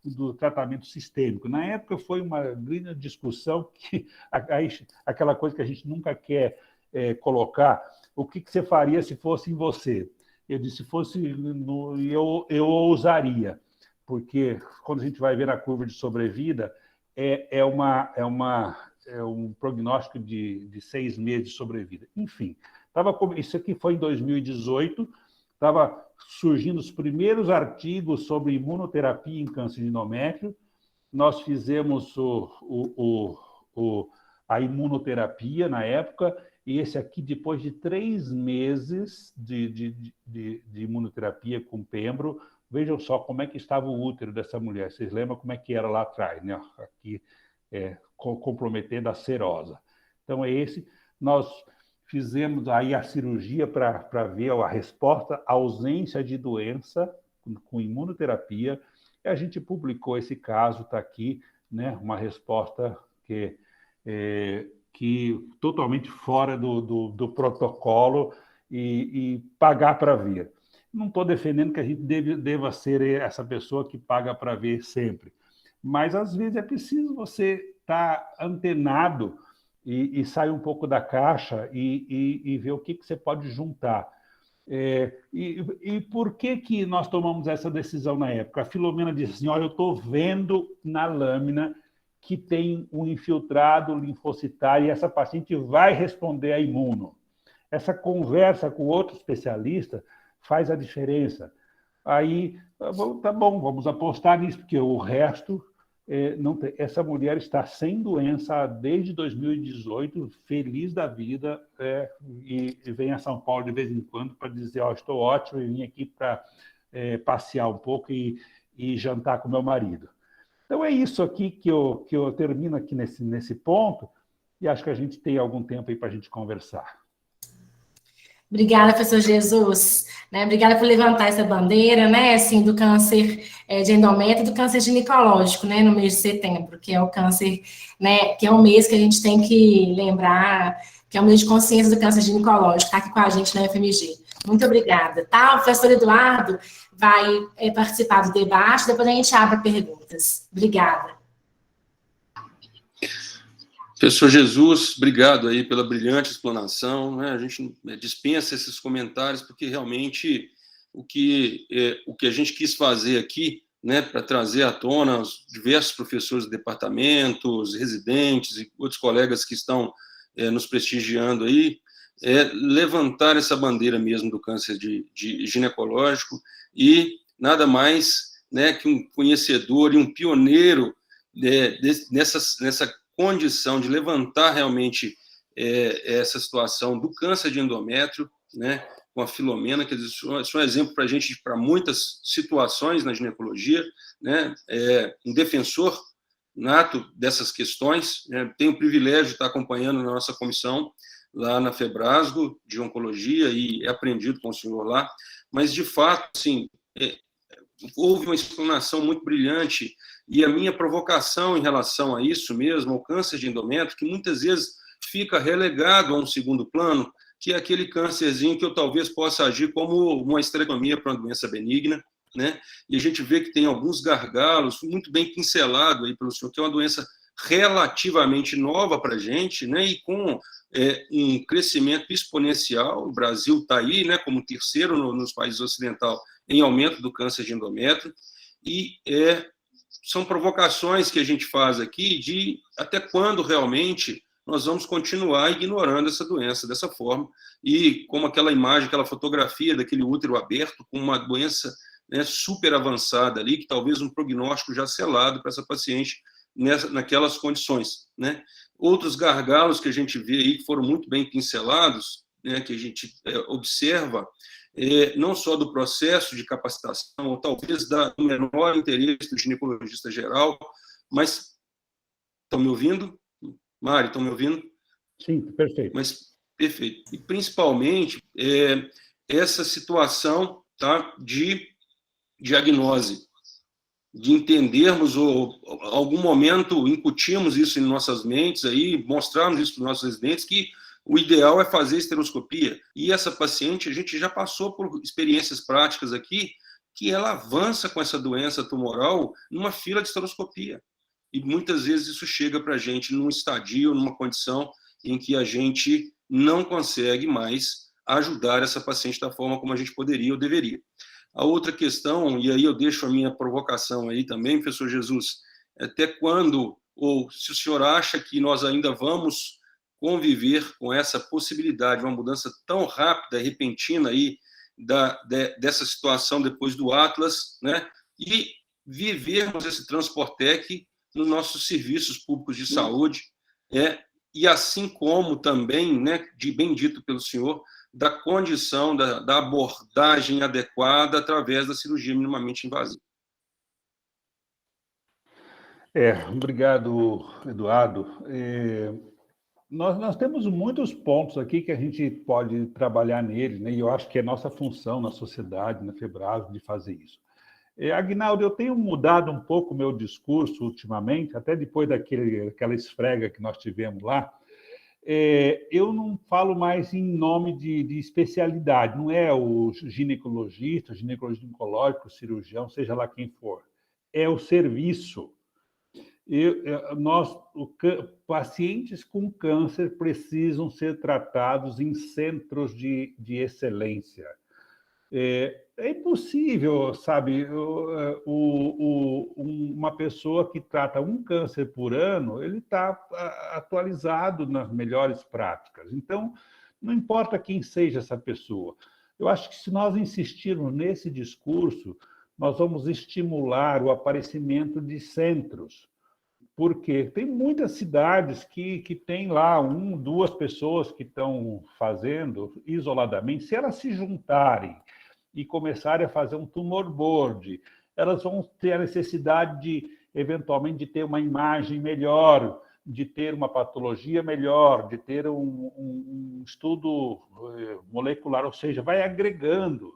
[SPEAKER 3] Do tratamento sistêmico. Na época foi uma grande discussão, aquela coisa que a gente nunca quer colocar, o que você faria se fosse em você? Eu disse, se fosse, eu ousaria, porque quando a gente vai ver a curva de sobrevida, é um prognóstico de 6 meses de sobrevida. Enfim, isso aqui foi em 2018, estava surgindo os primeiros artigos sobre imunoterapia em câncer de endométrio. Nós fizemos a imunoterapia na época, e esse aqui, depois de 3 meses de imunoterapia com pembro, vejam só como é que estava o útero dessa mulher. Vocês lembram como é que era lá atrás, né? Aqui, comprometendo a serosa. Então, nós fizemos aí a cirurgia para ver a resposta à ausência de doença com imunoterapia, e a gente publicou esse caso, está aqui, né? Uma resposta que totalmente fora do protocolo e pagar para ver. Não estou defendendo que a gente deva ser essa pessoa que paga para ver sempre, mas às vezes é preciso você estar antenado e sair um pouco da caixa e ver o que você pode juntar. E por que nós tomamos essa decisão na época? A Filomena disse assim, olha, eu estou vendo na lâmina que tem um infiltrado linfocitário e essa paciente vai responder a imuno. Essa conversa com outro especialista faz a diferença. Aí, tá bom, vamos apostar nisso, porque o resto não tem. Essa mulher está sem doença desde 2018, feliz da vida, e vem a São Paulo de vez em quando para dizer, estou ótimo, e vim aqui para passear um pouco e jantar com meu marido. Então, é isso aqui que eu termino aqui nesse ponto, e acho que a gente tem algum tempo aí para a gente conversar.
[SPEAKER 2] Obrigada, professor Jesus. Né? Obrigada por levantar essa bandeira, né, assim, do câncer de endométrio e do câncer ginecológico, né, no mês de setembro, que é o câncer, né, que é um mês que a gente tem que lembrar, que é o mês de consciência do câncer ginecológico, está aqui com a gente na FMG. Muito obrigada, tá? O professor Eduardo vai participar do debate, depois a gente abre perguntas. Obrigada.
[SPEAKER 4] Professor Jesus, obrigado aí pela brilhante explanação, né? A gente dispensa esses comentários porque realmente o que a gente quis fazer aqui, né, para trazer à tona os diversos professores do departamento, os residentes e outros colegas que estão nos prestigiando aí, é levantar essa bandeira mesmo do câncer de ginecológico e nada mais, né, que um conhecedor e um pioneiro nessa condição de levantar realmente essa situação do câncer de endométrio, né, com a Filomena, que isso é um exemplo para a gente, para muitas situações na ginecologia, né, um defensor nato dessas questões, né, tenho o privilégio de estar acompanhando na nossa comissão lá na Febrasgo, de oncologia, e aprendido com o senhor lá, mas, de fato, assim, houve uma explanação muito brilhante, e a minha provocação em relação a isso mesmo, ao câncer de endométrio, que muitas vezes fica relegado a um segundo plano, que é aquele câncerzinho que eu talvez possa agir como uma esterectomia para uma doença benigna, né? E a gente vê que tem alguns gargalos, muito bem pincelado aí pelo senhor, que é uma doença relativamente nova para a gente, né? E com um crescimento exponencial. O Brasil está aí, né, como terceiro nos países ocidentais em aumento do câncer de endométrio, e são provocações que a gente faz aqui de até quando realmente nós vamos continuar ignorando essa doença dessa forma, e como aquela imagem, aquela fotografia daquele útero aberto com uma doença, né, super avançada ali, que talvez um prognóstico já selado para essa paciente naquelas condições, né? Outros gargalos que a gente vê aí, que foram muito bem pincelados, né, que a gente observa, não só do processo de capacitação, ou talvez do menor interesse do ginecologista geral, mas... Estão me ouvindo? Mário, estão me ouvindo?
[SPEAKER 3] Sim, perfeito.
[SPEAKER 4] Mas, perfeito. E, principalmente, essa situação, tá, de diagnose, de entendermos, ou algum momento incutimos isso em nossas mentes, aí, mostrarmos isso para os nossos residentes, que o ideal é fazer esteroscopia. E essa paciente, a gente já passou por experiências práticas aqui, que ela avança com essa doença tumoral numa fila de esteroscopia. E muitas vezes isso chega para a gente num estadio, numa condição em que a gente não consegue mais ajudar essa paciente da forma como a gente poderia ou deveria. A outra questão, e aí eu deixo a minha provocação aí também, professor Jesus, até quando, ou se o senhor acha que nós ainda vamos conviver com essa possibilidade, uma mudança tão rápida e repentina aí dessa situação depois do Atlas, né, e vivermos esse Transportec nos nossos serviços públicos de saúde, e assim como também, né, bem dito pelo senhor, da condição da abordagem adequada através da cirurgia minimamente invasiva.
[SPEAKER 3] Obrigado, Eduardo. Nós temos muitos pontos aqui que a gente pode trabalhar neles, né? E eu acho que é nossa função na sociedade, na Febrasgo, de fazer isso. Aguinaldo, eu tenho mudado um pouco o meu discurso ultimamente, até depois daquela esfrega que nós tivemos lá. Eu não falo mais em nome de especialidade, não é o ginecologista oncológico, cirurgião, seja lá quem for. É o serviço. Pacientes com câncer precisam ser tratados em centros de excelência. É impossível, sabe, uma pessoa que trata um câncer por ano, ele está atualizado nas melhores práticas. Então, não importa quem seja essa pessoa. Eu acho que se nós insistirmos nesse discurso, nós vamos estimular o aparecimento de centros. Porque tem muitas cidades que tem lá 1, 2 pessoas que estão fazendo isoladamente. Se elas se juntarem e começarem a fazer um tumor board, elas vão ter a necessidade de, eventualmente, de ter uma imagem melhor, de ter uma patologia melhor, de ter um estudo molecular, ou seja, vai agregando.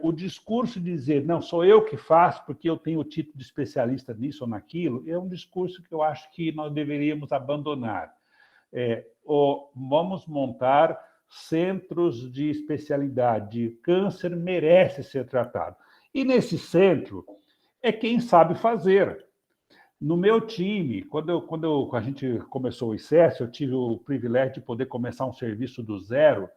[SPEAKER 3] O discurso de dizer, não, sou eu que faço porque eu tenho o título de especialista nisso ou naquilo, é um discurso que eu acho que nós deveríamos abandonar. Vamos montar centros de especialidade. Câncer merece ser tratado. E nesse centro é quem sabe fazer. No meu time, quando a gente começou o ICES, eu tive o privilégio de poder começar um serviço do zero.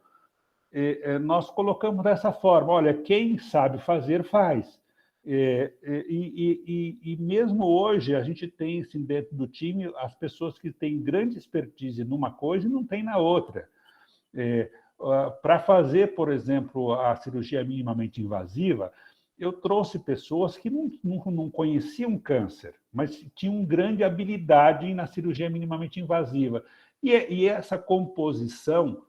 [SPEAKER 3] Nós colocamos dessa forma, olha, quem sabe fazer, faz. E mesmo hoje, a gente tem assim, dentro do time as pessoas que têm grande expertise numa coisa e não têm na outra. Para fazer, por exemplo, a cirurgia minimamente invasiva, eu trouxe pessoas que não conheciam câncer, mas tinham grande habilidade na cirurgia minimamente invasiva. E essa composição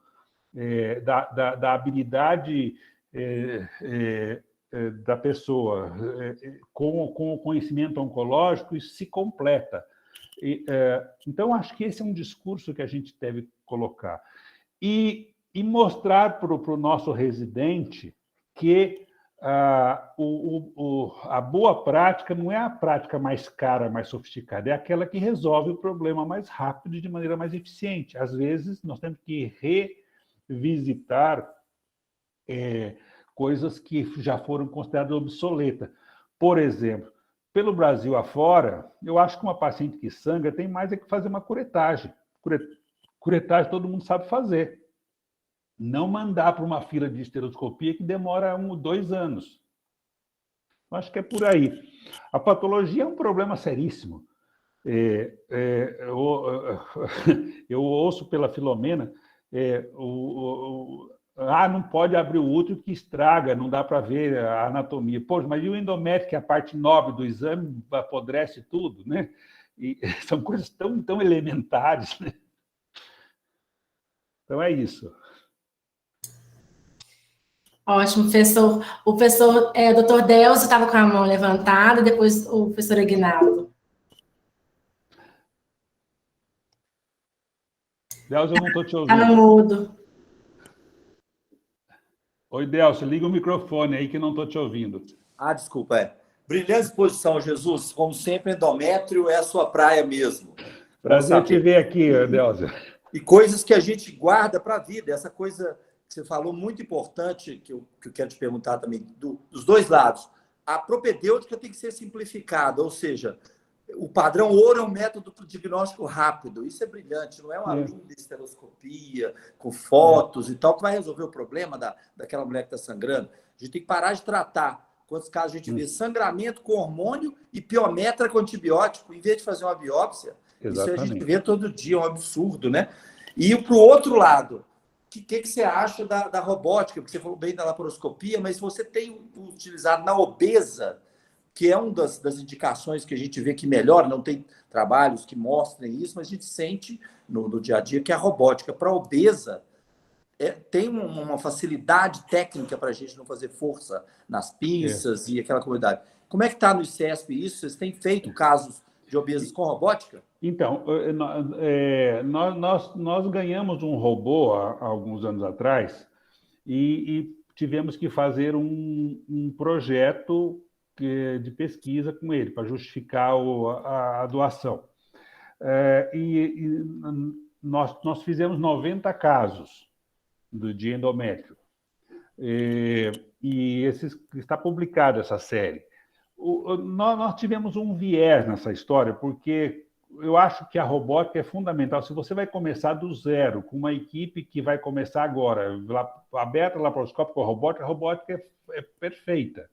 [SPEAKER 3] da habilidade da pessoa com o conhecimento oncológico, isso se completa. Então, acho que esse é um discurso que a gente deve colocar. E mostrar para o nosso residente que a boa prática não é a prática mais cara, mais sofisticada, é aquela que resolve o problema mais rápido e de maneira mais eficiente. Às vezes, nós temos que revisitar coisas que já foram consideradas obsoletas. Por exemplo, pelo Brasil afora, eu acho que uma paciente que sangra tem mais é que fazer uma curetagem. Curetagem todo mundo sabe fazer. Não mandar para uma fila de esteroscopia que demora 1 ou 2 anos. Eu acho que é por aí. A patologia é um problema seríssimo. Eu ouço pela Filomena, não pode abrir o útero que estraga, não dá para ver a anatomia. Poxa, mas e o endométrio, que é a parte nobre do exame, apodrece tudo, né? E são coisas tão elementares, né? Então, é isso.
[SPEAKER 2] Ótimo, professor. O professor, doutor Delcio estava com a mão levantada, depois o professor Aguinaldo.
[SPEAKER 3] Delcio, eu não estou te ouvindo.
[SPEAKER 2] Está no mudo.
[SPEAKER 3] Oi, Delcio, liga o microfone aí que não estou te ouvindo.
[SPEAKER 5] Desculpa, Brilhante exposição, Jesus. Como sempre, endométrio é a sua praia mesmo.
[SPEAKER 3] Prazer te ver aqui, Delcio.
[SPEAKER 5] E coisas que a gente guarda para a vida. Essa coisa que você falou, muito importante, que eu quero te perguntar também, dos dois lados. A propedêutica tem que ser simplificada, ou seja, o padrão ouro é um método para o diagnóstico rápido. Isso é brilhante, não é uma linda esteroscopia com fotos e tal que vai resolver o problema daquela mulher que está sangrando. A gente tem que parar de tratar. Quantos casos a gente vê sangramento com hormônio e piometra com antibiótico, em vez de fazer uma biópsia?
[SPEAKER 3] Exatamente.
[SPEAKER 5] Isso a gente vê todo dia, é um absurdo, né? E para o outro lado, o que você acha da robótica? Porque você falou bem da laparoscopia, mas você tem utilizado na obesa, que é uma das indicações que a gente vê que melhora, não tem trabalhos que mostrem isso, mas a gente sente no dia a dia que a robótica para obesa tem uma facilidade técnica para a gente não fazer força nas pinças e aquela comunidade. Como é que está no ICESP isso? Vocês têm feito casos de obesos com robótica?
[SPEAKER 3] Então, nós ganhamos um robô há alguns anos atrás e tivemos que fazer um projeto de pesquisa com ele, para justificar a doação. Nós fizemos 90 casos de endométrio. E está publicada essa série. Nós tivemos um viés nessa história, porque eu acho que a robótica é fundamental. Se você vai começar do zero, com uma equipe que vai começar agora, aberta laparoscópica com a robótica é perfeita.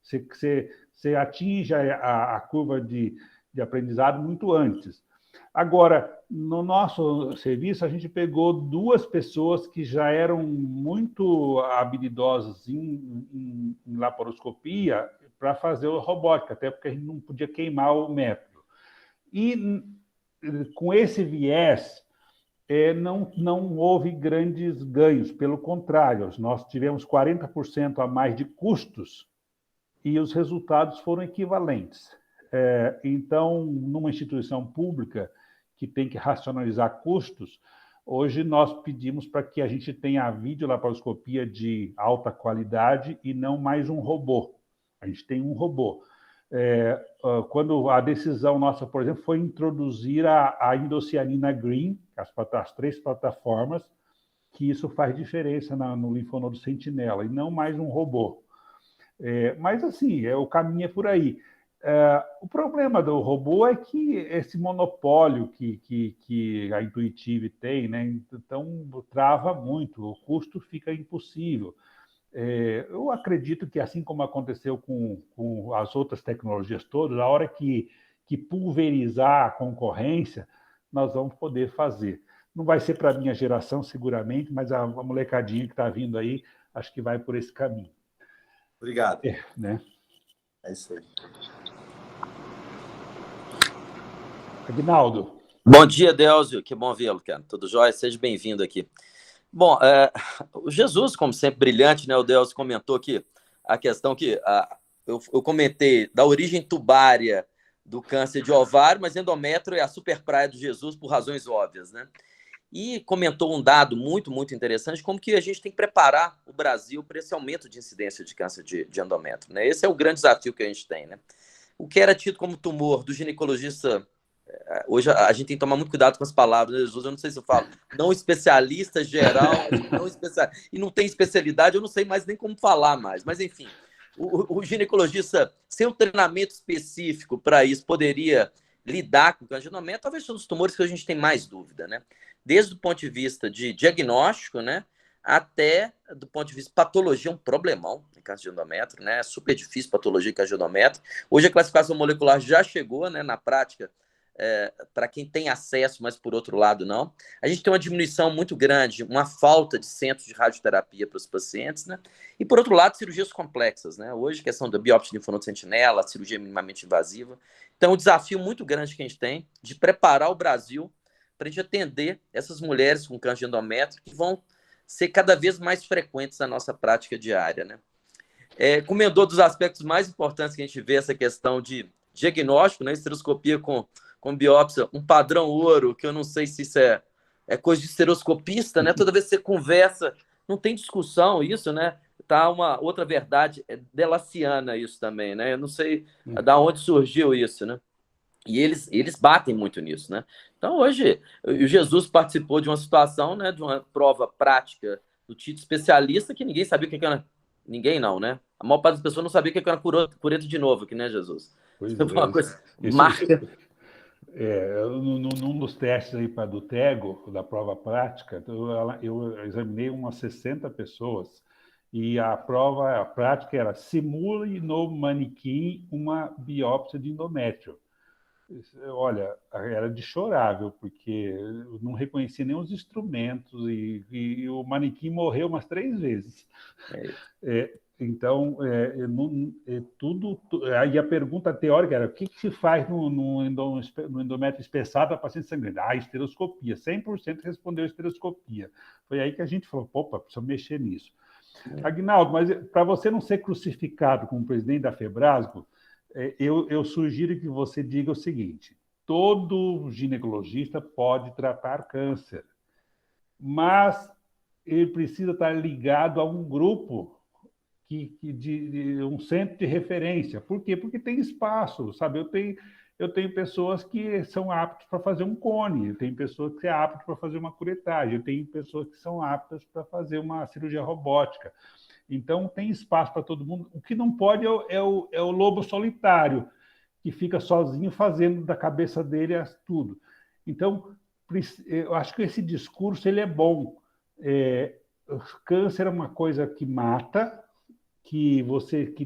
[SPEAKER 3] Você atinge a curva de aprendizado muito antes. Agora, no nosso serviço, a gente pegou 2 pessoas que já eram muito habilidosas em laparoscopia para fazer a robótica, até porque a gente não podia queimar o método. E com esse viés, não houve grandes ganhos, pelo contrário, nós tivemos 40% a mais de custos e os resultados foram equivalentes. Então, numa instituição pública, que tem que racionalizar custos, hoje nós pedimos para que a gente tenha a videolaparoscopia de alta qualidade e não mais um robô. A gente tem um robô. Quando a decisão nossa, por exemplo, foi introduzir a indocianina green, as 3 plataformas, que isso faz diferença no linfonodo sentinela, e não mais um robô. Mas, assim, o caminho é por aí. O problema do robô é que esse monopólio que a Intuitive tem, né? Então, trava muito, o custo fica impossível. Eu acredito que, assim como aconteceu com as outras tecnologias todas, a hora que pulverizar a concorrência, nós vamos poder fazer. Não vai ser para a minha geração, seguramente, mas a molecadinha que está vindo aí, acho que vai por esse caminho.
[SPEAKER 5] Obrigado.
[SPEAKER 3] Né?
[SPEAKER 5] É isso aí.
[SPEAKER 3] Aguinaldo.
[SPEAKER 1] Bom dia, Délzio. Que bom vê-lo, cara. Tudo jóia? Seja bem-vindo aqui. Bom, o Jesus, como sempre, brilhante, né? O Délzio comentou aqui a questão que eu comentei da origem tubária do câncer de ovário, mas endométrio é a super praia do Jesus por razões óbvias, né? E comentou um dado muito, muito interessante, como que a gente tem que preparar o Brasil para esse aumento de incidência de câncer de endométrio, né? Esse é o grande desafio que a gente tem, né? O que era tido como tumor do ginecologista, hoje a gente tem que tomar muito cuidado com as palavras, né, Jesus? Eu não sei se eu falo não especialista geral, não e não tem especialidade, eu não sei mais nem como falar mais, mas enfim, o ginecologista sem um treinamento específico para isso poderia lidar com o câncer de endométrio, talvez são os tumores que a gente tem mais dúvida, né? Desde o ponto de vista de diagnóstico, né, até do ponto de vista de patologia, um problemão em câncer de endométrio, né? É super difícil patologia em câncer de endométrio. Hoje a classificação molecular já chegou, né, na prática, para quem tem acesso, mas por outro lado não. A gente tem uma diminuição muito grande, uma falta de centros de radioterapia para os pacientes, né? E por outro lado, cirurgias complexas, né? Hoje, a questão da biópsia de linfonodo sentinela, a cirurgia minimamente invasiva. Então, um desafio muito grande que a gente tem de preparar o Brasil para a gente atender essas mulheres com câncer de endométrio que vão ser cada vez mais frequentes na nossa prática diária, né? Comentou dos aspectos mais importantes que a gente vê essa questão de diagnóstico, né? Esteroscopia com biópsia, um padrão ouro, que eu não sei se isso é coisa de esteroscopista, né? Toda vez que você conversa, não tem discussão isso, né? Tá uma outra verdade delaciana isso também, né? Eu não sei da onde surgiu isso, né? E eles batem muito nisso, né? Então, hoje, o Jesus participou de uma situação, né? De uma prova prática do título especialista que ninguém sabia o que era. Ninguém não, né? A maior parte das pessoas não sabia o que era cureta de novo aqui, né, Jesus?
[SPEAKER 3] Pois
[SPEAKER 1] uma coisa
[SPEAKER 3] isso,
[SPEAKER 1] marca.
[SPEAKER 3] Num dos testes aí para do TEGO, da prova prática, eu examinei umas 60 pessoas e a prova prática era simule no manequim uma biópsia de endométrio. Olha, era de chorar, viu? Porque eu não reconhecia nem os instrumentos e o manequim morreu umas 3 vezes. Então, tudo. Aí a pergunta teórica era: o que se faz no endométrio espessado para paciente sangrento? Esteroscopia. 100% respondeu esteroscopia. Foi aí que a gente falou: opa, precisa mexer nisso. Aguinaldo, mas para você não ser crucificado como presidente da Febrasgo, eu sugiro que você diga o seguinte: todo ginecologista pode tratar câncer, mas ele precisa estar ligado a um grupo de um centro de referência. Por quê? Porque tem espaço, sabe? Eu tenho pessoas que são aptas para fazer um cone, eu tenho pessoas que são aptas para fazer uma curetagem, eu tenho pessoas que são aptas para fazer uma cirurgia robótica. Então, tem espaço para todo mundo. O que não pode é o lobo solitário, que fica sozinho fazendo da cabeça dele tudo. Então, eu acho que esse discurso ele é bom. O câncer é uma coisa que mata, que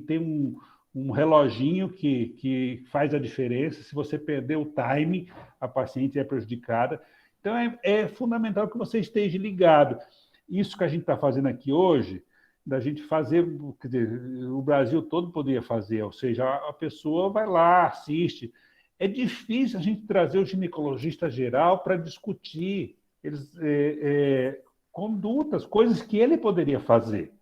[SPEAKER 3] tem um reloginho que faz a diferença. Se você perder o time, a paciente é prejudicada. Então, é fundamental que você esteja ligado. Isso que a gente está fazendo aqui hoje, da gente fazer, quer dizer, o Brasil todo poderia fazer, ou seja, a pessoa vai lá, assiste. É difícil a gente trazer o ginecologista geral para discutir condutas, coisas que ele poderia fazer,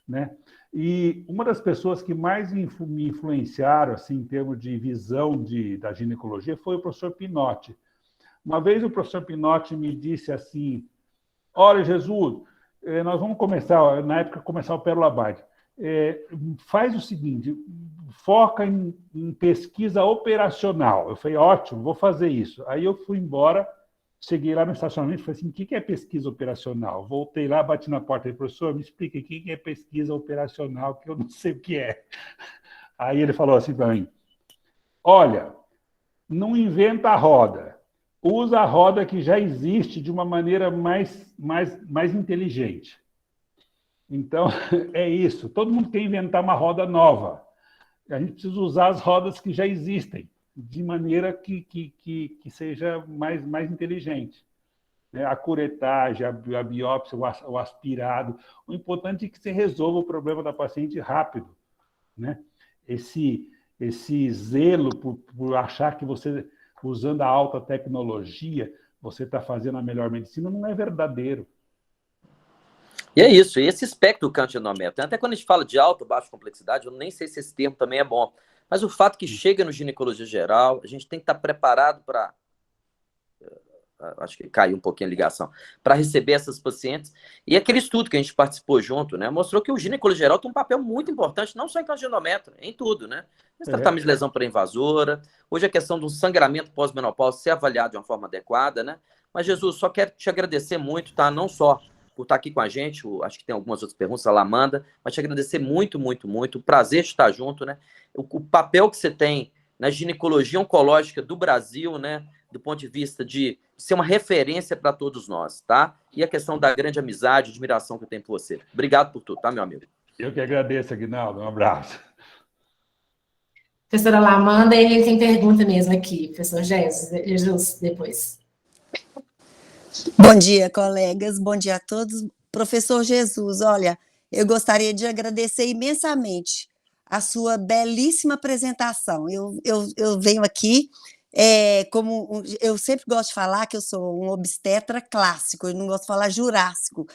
[SPEAKER 3] né? E uma das pessoas que mais me influenciaram, assim, em termos de visão da ginecologia, foi o professor Pinotti. Uma vez o professor Pinotti me disse assim, olha, Jesus, nós vamos começar, na época, começar o Pérola Byte. Faz o seguinte, foca em pesquisa operacional. Eu falei, ótimo, vou fazer isso. Aí eu fui embora, cheguei lá no estacionamento e falei assim, o que é pesquisa operacional? Voltei lá, bati na porta e falei, professor, me explica o que é pesquisa operacional, que eu não sei o que é. Aí ele falou assim para mim, olha, não inventa a roda, usa a roda que já existe de uma maneira mais inteligente. Então, é isso. Todo mundo quer inventar uma roda nova. A gente precisa usar as rodas que já existem, de maneira que seja mais inteligente. A curetagem, a biópsia, o aspirado. O importante é que você resolva o problema da paciente rápido. Esse zelo por achar que você, usando a alta tecnologia, você está fazendo a melhor medicina, não é verdadeiro.
[SPEAKER 1] E é isso, e esse espectro do câncer de endométrio, até quando a gente fala de alta ou baixa complexidade, eu nem sei se esse termo também é bom, mas o fato que chega no ginecologia geral, a gente tem que estar preparado para, acho que caiu um pouquinho a ligação, para receber essas pacientes, e aquele estudo que a gente participou junto, mostrou que o ginecologia geral tem um papel muito importante, não só em câncer de endométrio, em tudo, Mas tratamento de lesão pré-invasora, hoje a questão de um sangramento pós-menopausa ser avaliado de uma forma adequada, Mas, Jesus, só quero te agradecer muito, tá? Não só por estar aqui com a gente, acho que tem algumas outras perguntas, a Lamanda, mas te agradecer muito, muito, muito, o prazer de estar junto, O papel que você tem na ginecologia oncológica do Brasil, do ponto de vista de ser uma referência para todos nós, tá? E a questão da grande amizade, admiração que eu tenho por você. Obrigado por tudo, tá, meu amigo?
[SPEAKER 3] Eu que agradeço, Aguinaldo. Um abraço.
[SPEAKER 2] Professora Lamanda, ele tem pergunta mesmo aqui, professor Jesus, depois.
[SPEAKER 6] Bom dia, colegas. Bom dia a todos. Professor Jesus, olha, eu gostaria de agradecer imensamente a sua belíssima apresentação. Eu venho aqui, eu sempre gosto de falar que eu sou um obstetra clássico, eu não gosto de falar jurássico.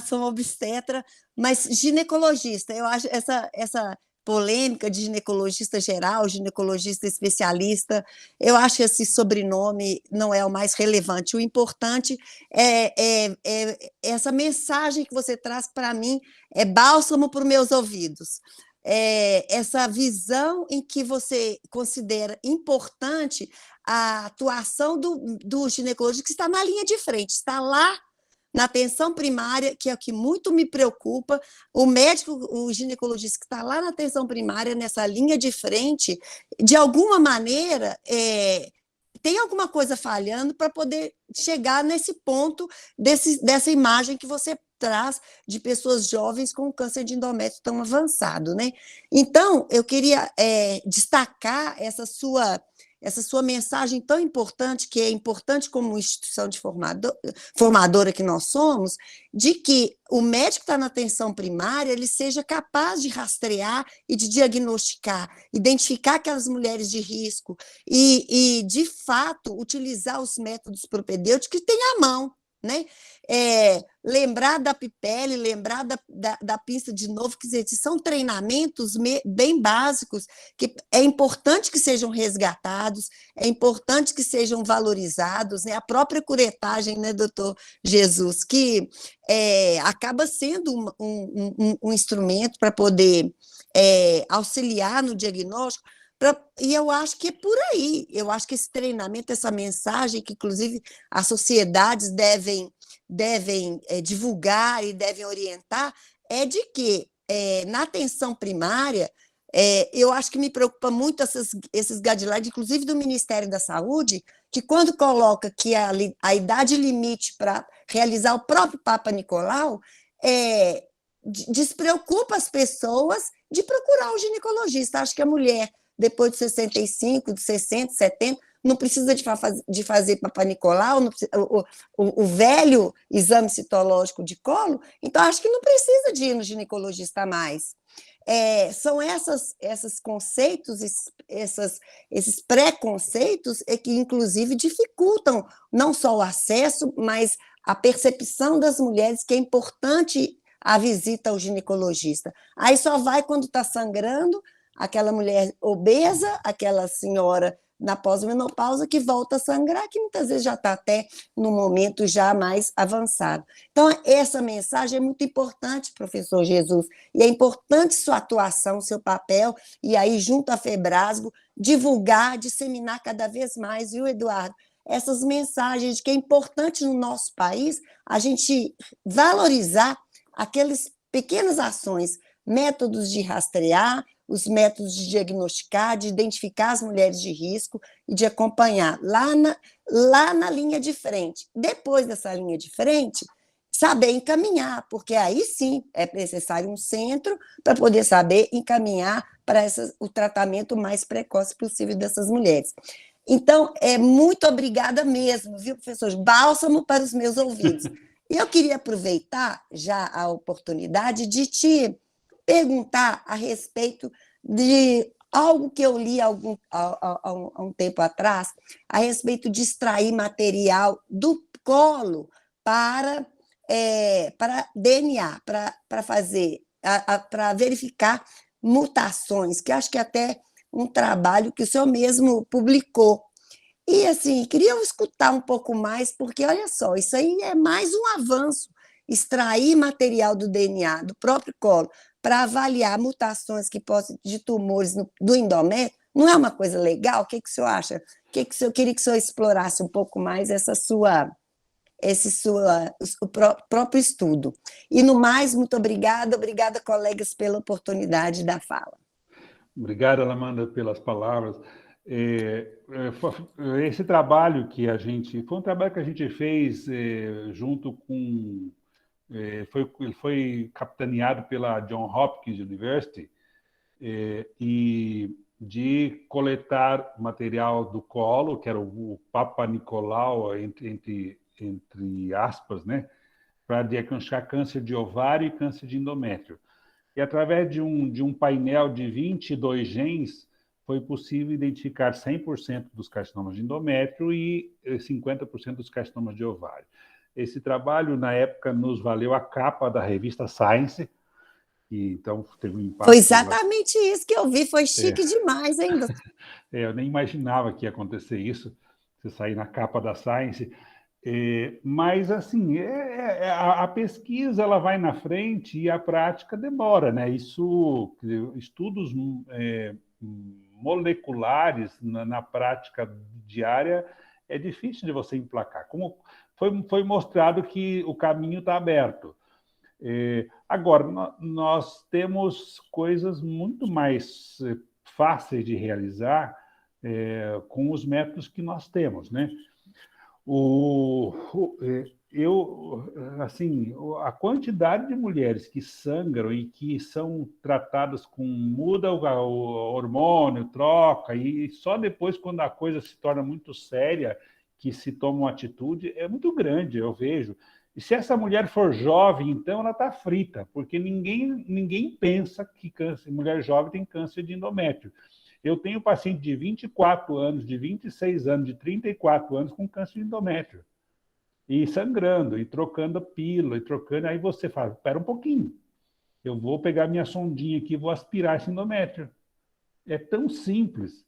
[SPEAKER 6] Sou um obstetra, mas ginecologista. Eu acho essa polêmica de ginecologista geral, ginecologista especialista, eu acho que esse sobrenome não é o mais relevante. O importante é essa mensagem que você traz para mim, é bálsamo para os meus ouvidos. Essa visão em que você considera importante a atuação do ginecologista que está na linha de frente, está lá na atenção primária, que é o que muito me preocupa, o médico, o ginecologista que está lá na atenção primária, nessa linha de frente, de alguma maneira, tem alguma coisa falhando para poder chegar nesse ponto dessa imagem que você traz de pessoas jovens com câncer de endométrio tão avançado, Então, eu queria destacar essa sua mensagem tão importante, que é importante como instituição de formadora que nós somos, de que o médico que está na atenção primária, ele seja capaz de rastrear e de diagnosticar, identificar aquelas mulheres de risco e de fato, utilizar os métodos propedêuticos que tem à mão, lembrar da PIPELE, lembrar da pista de novo, quer dizer, são treinamentos bem básicos, que é importante que sejam resgatados, é importante que sejam valorizados, a própria curetagem, doutor Jesus, que acaba sendo um instrumento para poder auxiliar no diagnóstico. E eu acho que é por aí, eu acho que esse treinamento, essa mensagem que, inclusive, as sociedades devem divulgar e devem orientar, é de que, na atenção primária, eu acho que me preocupa muito esses guidelines, inclusive do Ministério da Saúde, que quando coloca que a idade limite para realizar o próprio Papa Nicolau, despreocupa as pessoas de procurar o ginecologista. Acho que a mulher, depois de 65, de 60, 70, não precisa de fazer Papa Nicolau, o velho exame citológico de colo, então acho que não precisa de ir no ginecologista mais. São esses conceitos, esses preconceitos que, inclusive, dificultam não só o acesso, mas a percepção das mulheres que é importante a visita ao ginecologista. Aí só vai quando está sangrando, aquela mulher obesa, aquela senhora na pós-menopausa que volta a sangrar, que muitas vezes já está até no momento já mais avançado. Então, essa mensagem é muito importante, professor Jesus, e é importante sua atuação, seu papel, e aí, junto à Febrasgo, divulgar, disseminar cada vez mais, viu, Eduardo? Essas mensagens de que é importante no nosso país a gente valorizar aquelas pequenas ações, métodos de rastrear, os métodos de diagnosticar, de identificar as mulheres de risco e de acompanhar lá na linha de frente. Depois dessa linha de frente, saber encaminhar, porque aí sim é necessário um centro para poder saber encaminhar para o tratamento mais precoce possível dessas mulheres. Então, muito obrigada mesmo, viu, professor? Bálsamo para os meus ouvidos. E eu queria aproveitar já a oportunidade de te perguntar a respeito de algo que eu li há um tempo atrás, a respeito de extrair material do colo para DNA, para fazer, para verificar mutações, que acho que é até um trabalho que o senhor mesmo publicou. E, assim, queria escutar um pouco mais, porque, olha só, isso aí é mais um avanço, extrair material do DNA do próprio colo para avaliar mutações que possam de tumores do endométrio, não é uma coisa legal? O que o senhor acha? Eu queria que o senhor explorasse um pouco mais o próprio estudo. E, no mais, muito obrigada, colegas, pela oportunidade da fala.
[SPEAKER 3] Obrigado, Alamanda, pelas palavras. Esse trabalho foi um trabalho que a gente fez junto com... Ele foi capitaneado pela Johns Hopkins University e de coletar material do colo, que era o Papa Nicolau, entre aspas, né, para diagnosticar câncer de ovário e câncer de endométrio. E através de um painel de 22 genes, foi possível identificar 100% dos carcinomas de endométrio e 50% dos carcinomas de ovário. Esse trabalho, na época, nos valeu a capa da revista Science, e então teve um impacto...
[SPEAKER 6] Foi exatamente isso que eu vi, foi chique demais ainda.
[SPEAKER 3] Eu nem imaginava que ia acontecer isso, você sair na capa da Science. Mas, assim, a pesquisa ela vai na frente e a prática demora, né? Estudos moleculares na prática diária é difícil de você emplacar. Como foi mostrado que o caminho está aberto. Agora, nós temos coisas muito mais fáceis de realizar com os métodos que nós temos, né? A quantidade de mulheres que sangram e que são tratadas muda o hormônio, troca, e só depois, quando a coisa se torna muito séria, que se toma uma atitude, é muito grande, eu vejo. E se essa mulher for jovem, então ela está frita, porque ninguém pensa que mulher jovem tem câncer de endométrio. Eu tenho paciente de 24 anos, de 26 anos, de 34 anos com câncer de endométrio. E sangrando, e trocando pílula, e trocando. Aí você fala, espera um pouquinho, eu vou pegar minha sondinha aqui e vou aspirar esse endométrio. É tão simples.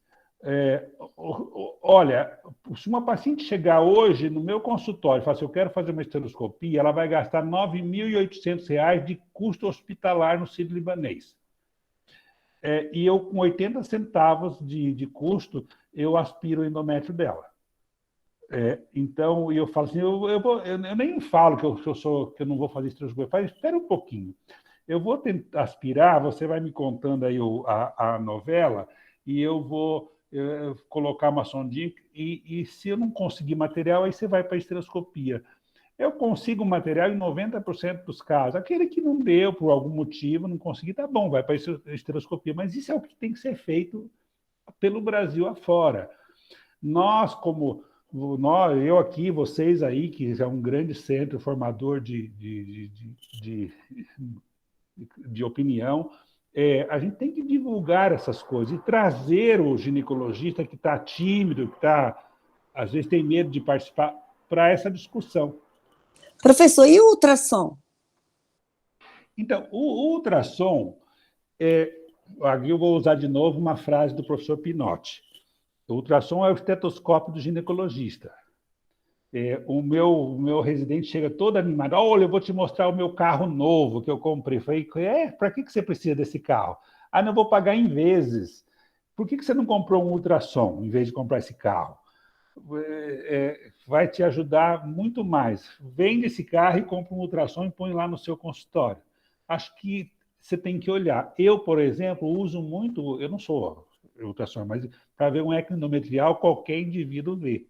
[SPEAKER 3] Olha, se uma paciente chegar hoje no meu consultório e falar assim, eu quero fazer uma esteroscopia, ela vai gastar R$ 9.800 de custo hospitalar no Sírio-Libanês. E eu, com 80 centavos de custo, eu aspiro o endométrio dela. Então, eu falo assim, eu nem falo que eu não vou fazer esteroscopia, eu falo, espera um pouquinho. Eu vou tentar aspirar, você vai me contando aí a novela, e eu vou colocar uma sondinha, e se eu não conseguir material, aí você vai para a esteroscopia. Eu consigo material em 90% dos casos. Aquele que não deu, por algum motivo, não consegui, tá bom, vai para a esteroscopia. Mas isso é o que tem que ser feito pelo Brasil afora. Eu aqui, vocês aí, que é um grande centro formador de opinião, a gente tem que divulgar essas coisas e trazer o ginecologista que está tímido, que às vezes tem medo de participar, para essa discussão.
[SPEAKER 6] Professor, e o ultrassom?
[SPEAKER 3] Então, o ultrassom, aqui eu vou usar de novo uma frase do professor Pinotti. O ultrassom é o estetoscópio do ginecologista. O meu residente chega todo animado. Olha, eu vou te mostrar o meu carro novo que eu comprei. Falei, para que você precisa desse carro? Ah, não, vou pagar em vezes. Por que você não comprou um ultrassom em vez de comprar esse carro? Vai te ajudar muito mais. Vende esse carro e compra um ultrassom e põe lá no seu consultório. Acho que você tem que olhar. Eu, por exemplo, uso muito, eu não sou ultrassom, mas para ver um equinometrial, qualquer indivíduo vê.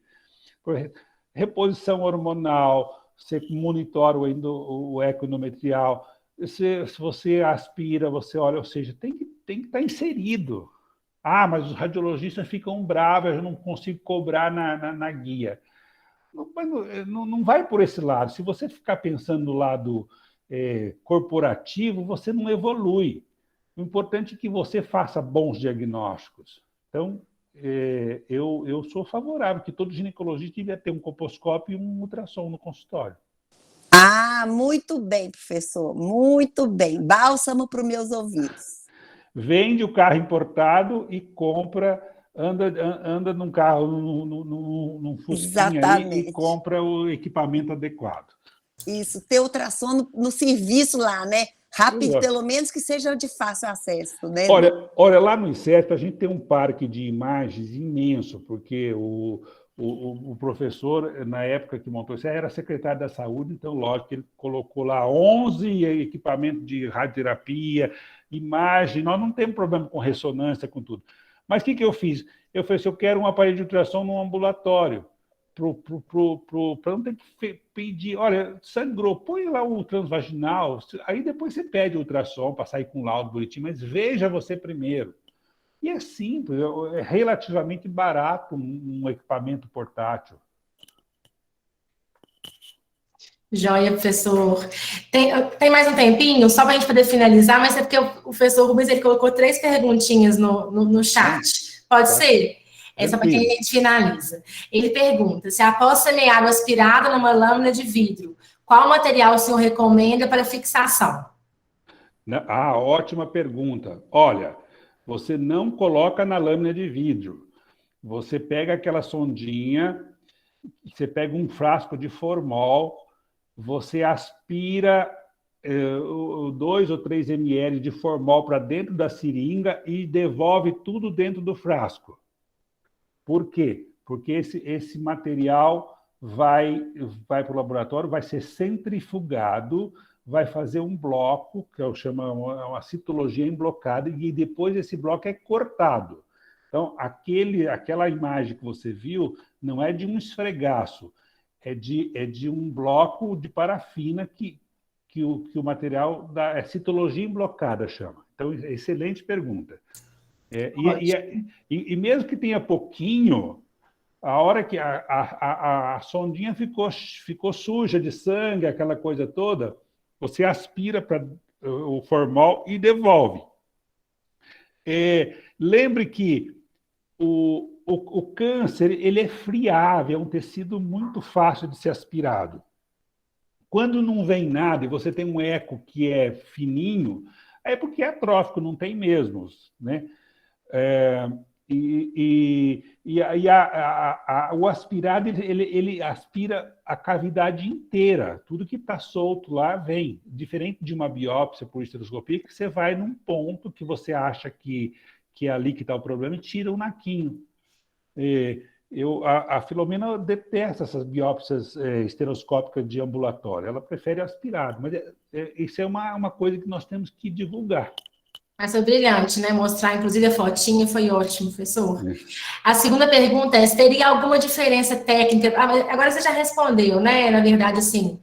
[SPEAKER 3] Reposição hormonal, você monitora o equinometrial, se você aspira, você olha, ou seja, tem que estar inserido. Ah, mas os radiologistas ficam bravos, eu não consigo cobrar na guia. Não vai por esse lado. Se você ficar pensando no lado corporativo, você não evolui. O importante é que você faça bons diagnósticos. Então, eu sou favorável que todo ginecologista devia ter um colposcópio e um ultrassom no consultório.
[SPEAKER 6] Ah, muito bem, professor, muito bem. Bálsamo para os meus ouvidos.
[SPEAKER 3] Vende o carro importado e compra, anda num carro, num Fusquinha aí, e compra o equipamento adequado.
[SPEAKER 6] Isso, ter ultrassom no serviço lá, né? Rápido, pelo menos que seja de fácil acesso, né?
[SPEAKER 3] Olha, lá no INSEP a gente tem um parque de imagens imenso, porque o professor, na época que montou isso, era secretário da Saúde, então, lógico, que ele colocou lá 11 equipamentos de radioterapia, imagem, nós não temos problema com ressonância, com tudo. Mas o que eu fiz? Eu falei assim, eu quero um aparelho de ultrassom no ambulatório, para não ter que pedir, olha, sangrou, põe lá o transvaginal, aí depois você pede o ultrassom para sair com o laudo bonitinho, mas veja você primeiro. E é simples, é relativamente barato um equipamento portátil.
[SPEAKER 2] Joia, professor. Tem mais um tempinho, só para a gente poder finalizar, mas é porque o professor Rubens ele colocou 3 perguntinhas no chat. Pode ser? É só para que a gente finaliza. Ele pergunta, se após semear o aspirado numa lâmina de vidro, qual material o senhor recomenda para fixação?
[SPEAKER 3] Ah, ótima pergunta. Olha, você não coloca na lâmina de vidro. Você pega aquela sondinha, você pega um frasco de formol, você aspira 2 ou 3 ml de formol para dentro da seringa e devolve tudo dentro do frasco. Por quê? Porque esse material vai para o laboratório, vai ser centrifugado, vai fazer um bloco, que eu chamo uma citologia emblocada, e depois esse bloco é cortado. Então, aquela imagem que você viu não é de um esfregaço, é de um bloco de parafina que o material é citologia emblocada, chama. Então, excelente pergunta. E mesmo que tenha pouquinho, a hora que a sondinha ficou suja de sangue, aquela coisa toda, você aspira para o formol e devolve. Lembre que o câncer ele é friável, é um tecido muito fácil de ser aspirado. Quando não vem nada e você tem um eco que é fininho, é porque é atrófico, não tem mesmo, né? O aspirado ele aspira a cavidade inteira, tudo que está solto lá vem, diferente de uma biópsia por esteroscopia, que você vai num ponto que você acha que é ali que está o problema e tira um naquinho. A Filomena detesta essas biópsias esteroscópicas de ambulatório, ela prefere aspirado, mas isso é uma coisa que nós temos que divulgar.
[SPEAKER 2] Mas foi brilhante, né? Mostrar, inclusive, a fotinha foi ótimo, professor. A segunda pergunta é se teria alguma diferença técnica. Agora você já respondeu, né? Na verdade, assim,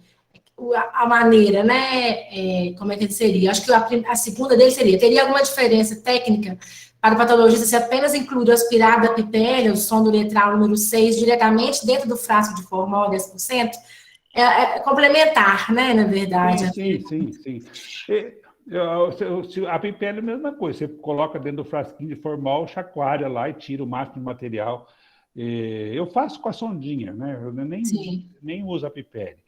[SPEAKER 2] a maneira, né? Como é que ele seria? Acho que a segunda dele seria: teria alguma diferença técnica para o patologista se apenas incluir o aspirado da pipélia, o som do letral número 6, diretamente dentro do frasco de formol 10%? É complementar, né? Na verdade.
[SPEAKER 3] Sim. A pipélia é a mesma coisa, você coloca dentro do frasquinho de formol, chacoalha lá e tira o máximo de material. Eu faço com a sondinha, né? Eu nem uso a pipélia.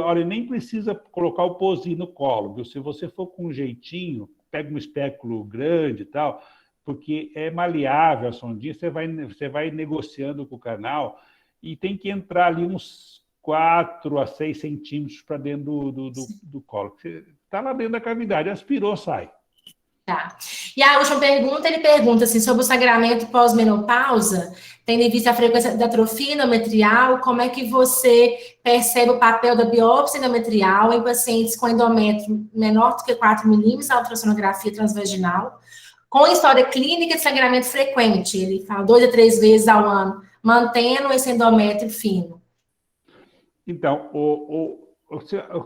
[SPEAKER 3] Olha, nem precisa colocar o pozinho no colo, viu? Se você for com um jeitinho, pega um espéculo grande e tal, porque é maleável a sondinha, você vai negociando com o canal e tem que entrar ali uns 4 a 6 centímetros para dentro do colo. Você está lá dentro da cavidade, aspirou, sai.
[SPEAKER 2] Tá. E a última pergunta, ele pergunta assim, sobre o sangramento pós-menopausa, tendo em vista a frequência da atrofia endometrial, como é que você percebe o papel da biópsia endometrial em pacientes com endométrio menor do que 4 milímetros, a ultrassonografia transvaginal, com história clínica de sangramento frequente, ele fala 2 a 3 vezes ao ano, mantendo esse endométrio fino.
[SPEAKER 3] Então,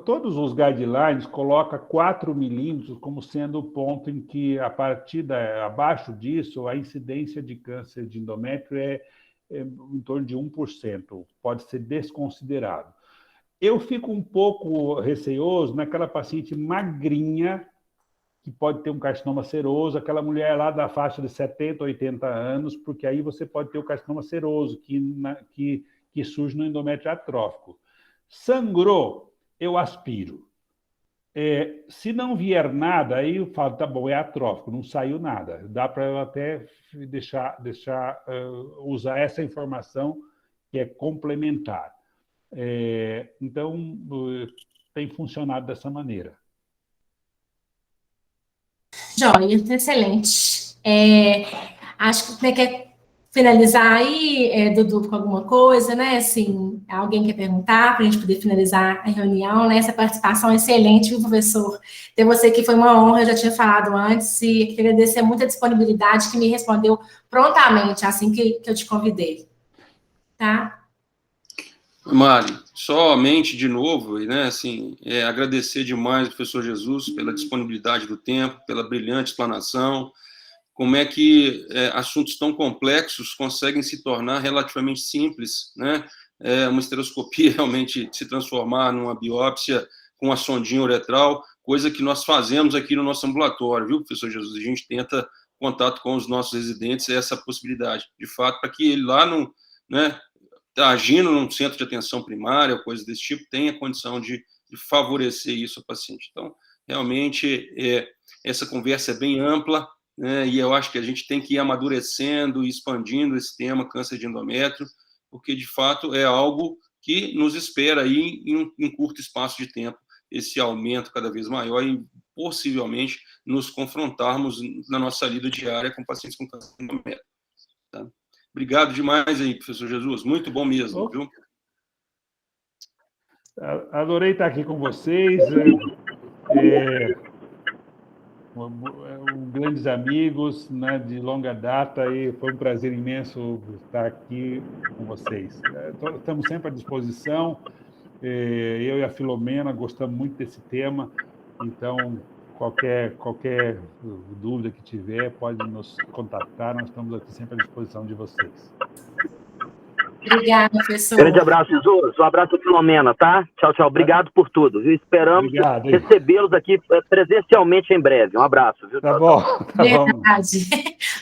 [SPEAKER 3] todos os guidelines colocam 4 milímetros como sendo o ponto em que, abaixo disso, a incidência de câncer de endométrio é em torno de 1%, pode ser desconsiderado. Eu fico um pouco receoso naquela paciente magrinha, que pode ter um carcinoma seroso, aquela mulher lá da faixa de 70, 80 anos, porque aí você pode ter o carcinoma seroso, que surge no endométrio atrófico. Sangrou, eu aspiro. Se não vier nada, aí eu falo, tá bom, é atrófico, não saiu nada. Dá para eu até usar essa informação que é complementar. Então, tem funcionado dessa maneira.
[SPEAKER 2] Joia, excelente. Acho que você quer finalizar aí, Dudu, com alguma coisa, né? Assim, alguém quer perguntar para a gente poder finalizar a reunião, né? Essa participação excelente, viu, professor? Ter você aqui foi uma honra, eu já tinha falado antes, e queria agradecer muito a disponibilidade que me respondeu prontamente, assim que eu te convidei. Tá?
[SPEAKER 4] Mari, somente de novo, né, assim, agradecer demais ao professor Jesus pela disponibilidade do tempo, pela brilhante explanação, como é que assuntos tão complexos conseguem se tornar relativamente simples, né? Uma estereoscopia realmente se transformar numa biópsia com a sondinha uretral, coisa que nós fazemos aqui no nosso ambulatório, viu, professor Jesus? A gente tenta contato com os nossos residentes, essa possibilidade, de fato, para que ele lá no, né, agindo num centro de atenção primária, ou coisa desse tipo, tenha condição de favorecer isso ao paciente. Então, realmente, essa conversa é bem ampla, né, e eu acho que a gente tem que ir amadurecendo e expandindo esse tema câncer de endométrio, porque, de fato, é algo que nos espera aí em um curto espaço de tempo, esse aumento cada vez maior e, possivelmente, nos confrontarmos na nossa lida diária com pacientes com câncer de endométrio. Tá? Obrigado demais aí, professor Jesus. Muito bom mesmo, viu?
[SPEAKER 3] Adorei estar aqui com vocês. Grandes amigos, né, de longa data, e foi um prazer imenso estar aqui com vocês. Estamos sempre à disposição. Eu e a Filomena gostamos muito desse tema, então qualquer dúvida que tiver, pode nos contatar, nós estamos aqui sempre à disposição de vocês.
[SPEAKER 2] Obrigada, professor.
[SPEAKER 7] Grande abraço, Jesus. Um abraço, Filomena, tá? Tchau, tchau. Obrigado por tudo, viu? Esperamos recebê-los aqui presencialmente em breve. Um abraço, viu?
[SPEAKER 3] Tá bom. Tá
[SPEAKER 2] verdade.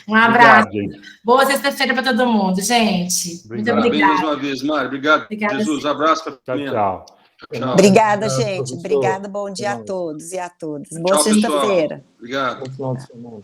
[SPEAKER 3] Bom.
[SPEAKER 2] Um abraço.
[SPEAKER 3] Obrigado,
[SPEAKER 2] boa sexta-feira para todo mundo, gente.
[SPEAKER 3] Obrigado.
[SPEAKER 2] Muito obrigada.
[SPEAKER 4] Mais uma vez, Mário. Obrigado, Jesus. Abraço para a Filomena.
[SPEAKER 3] Tchau.
[SPEAKER 4] Tchau.
[SPEAKER 6] Obrigada, gente. Obrigada. Bom dia a todos e a todas. Boa sexta-feira.
[SPEAKER 4] Obrigado.
[SPEAKER 8] Bom final de semana.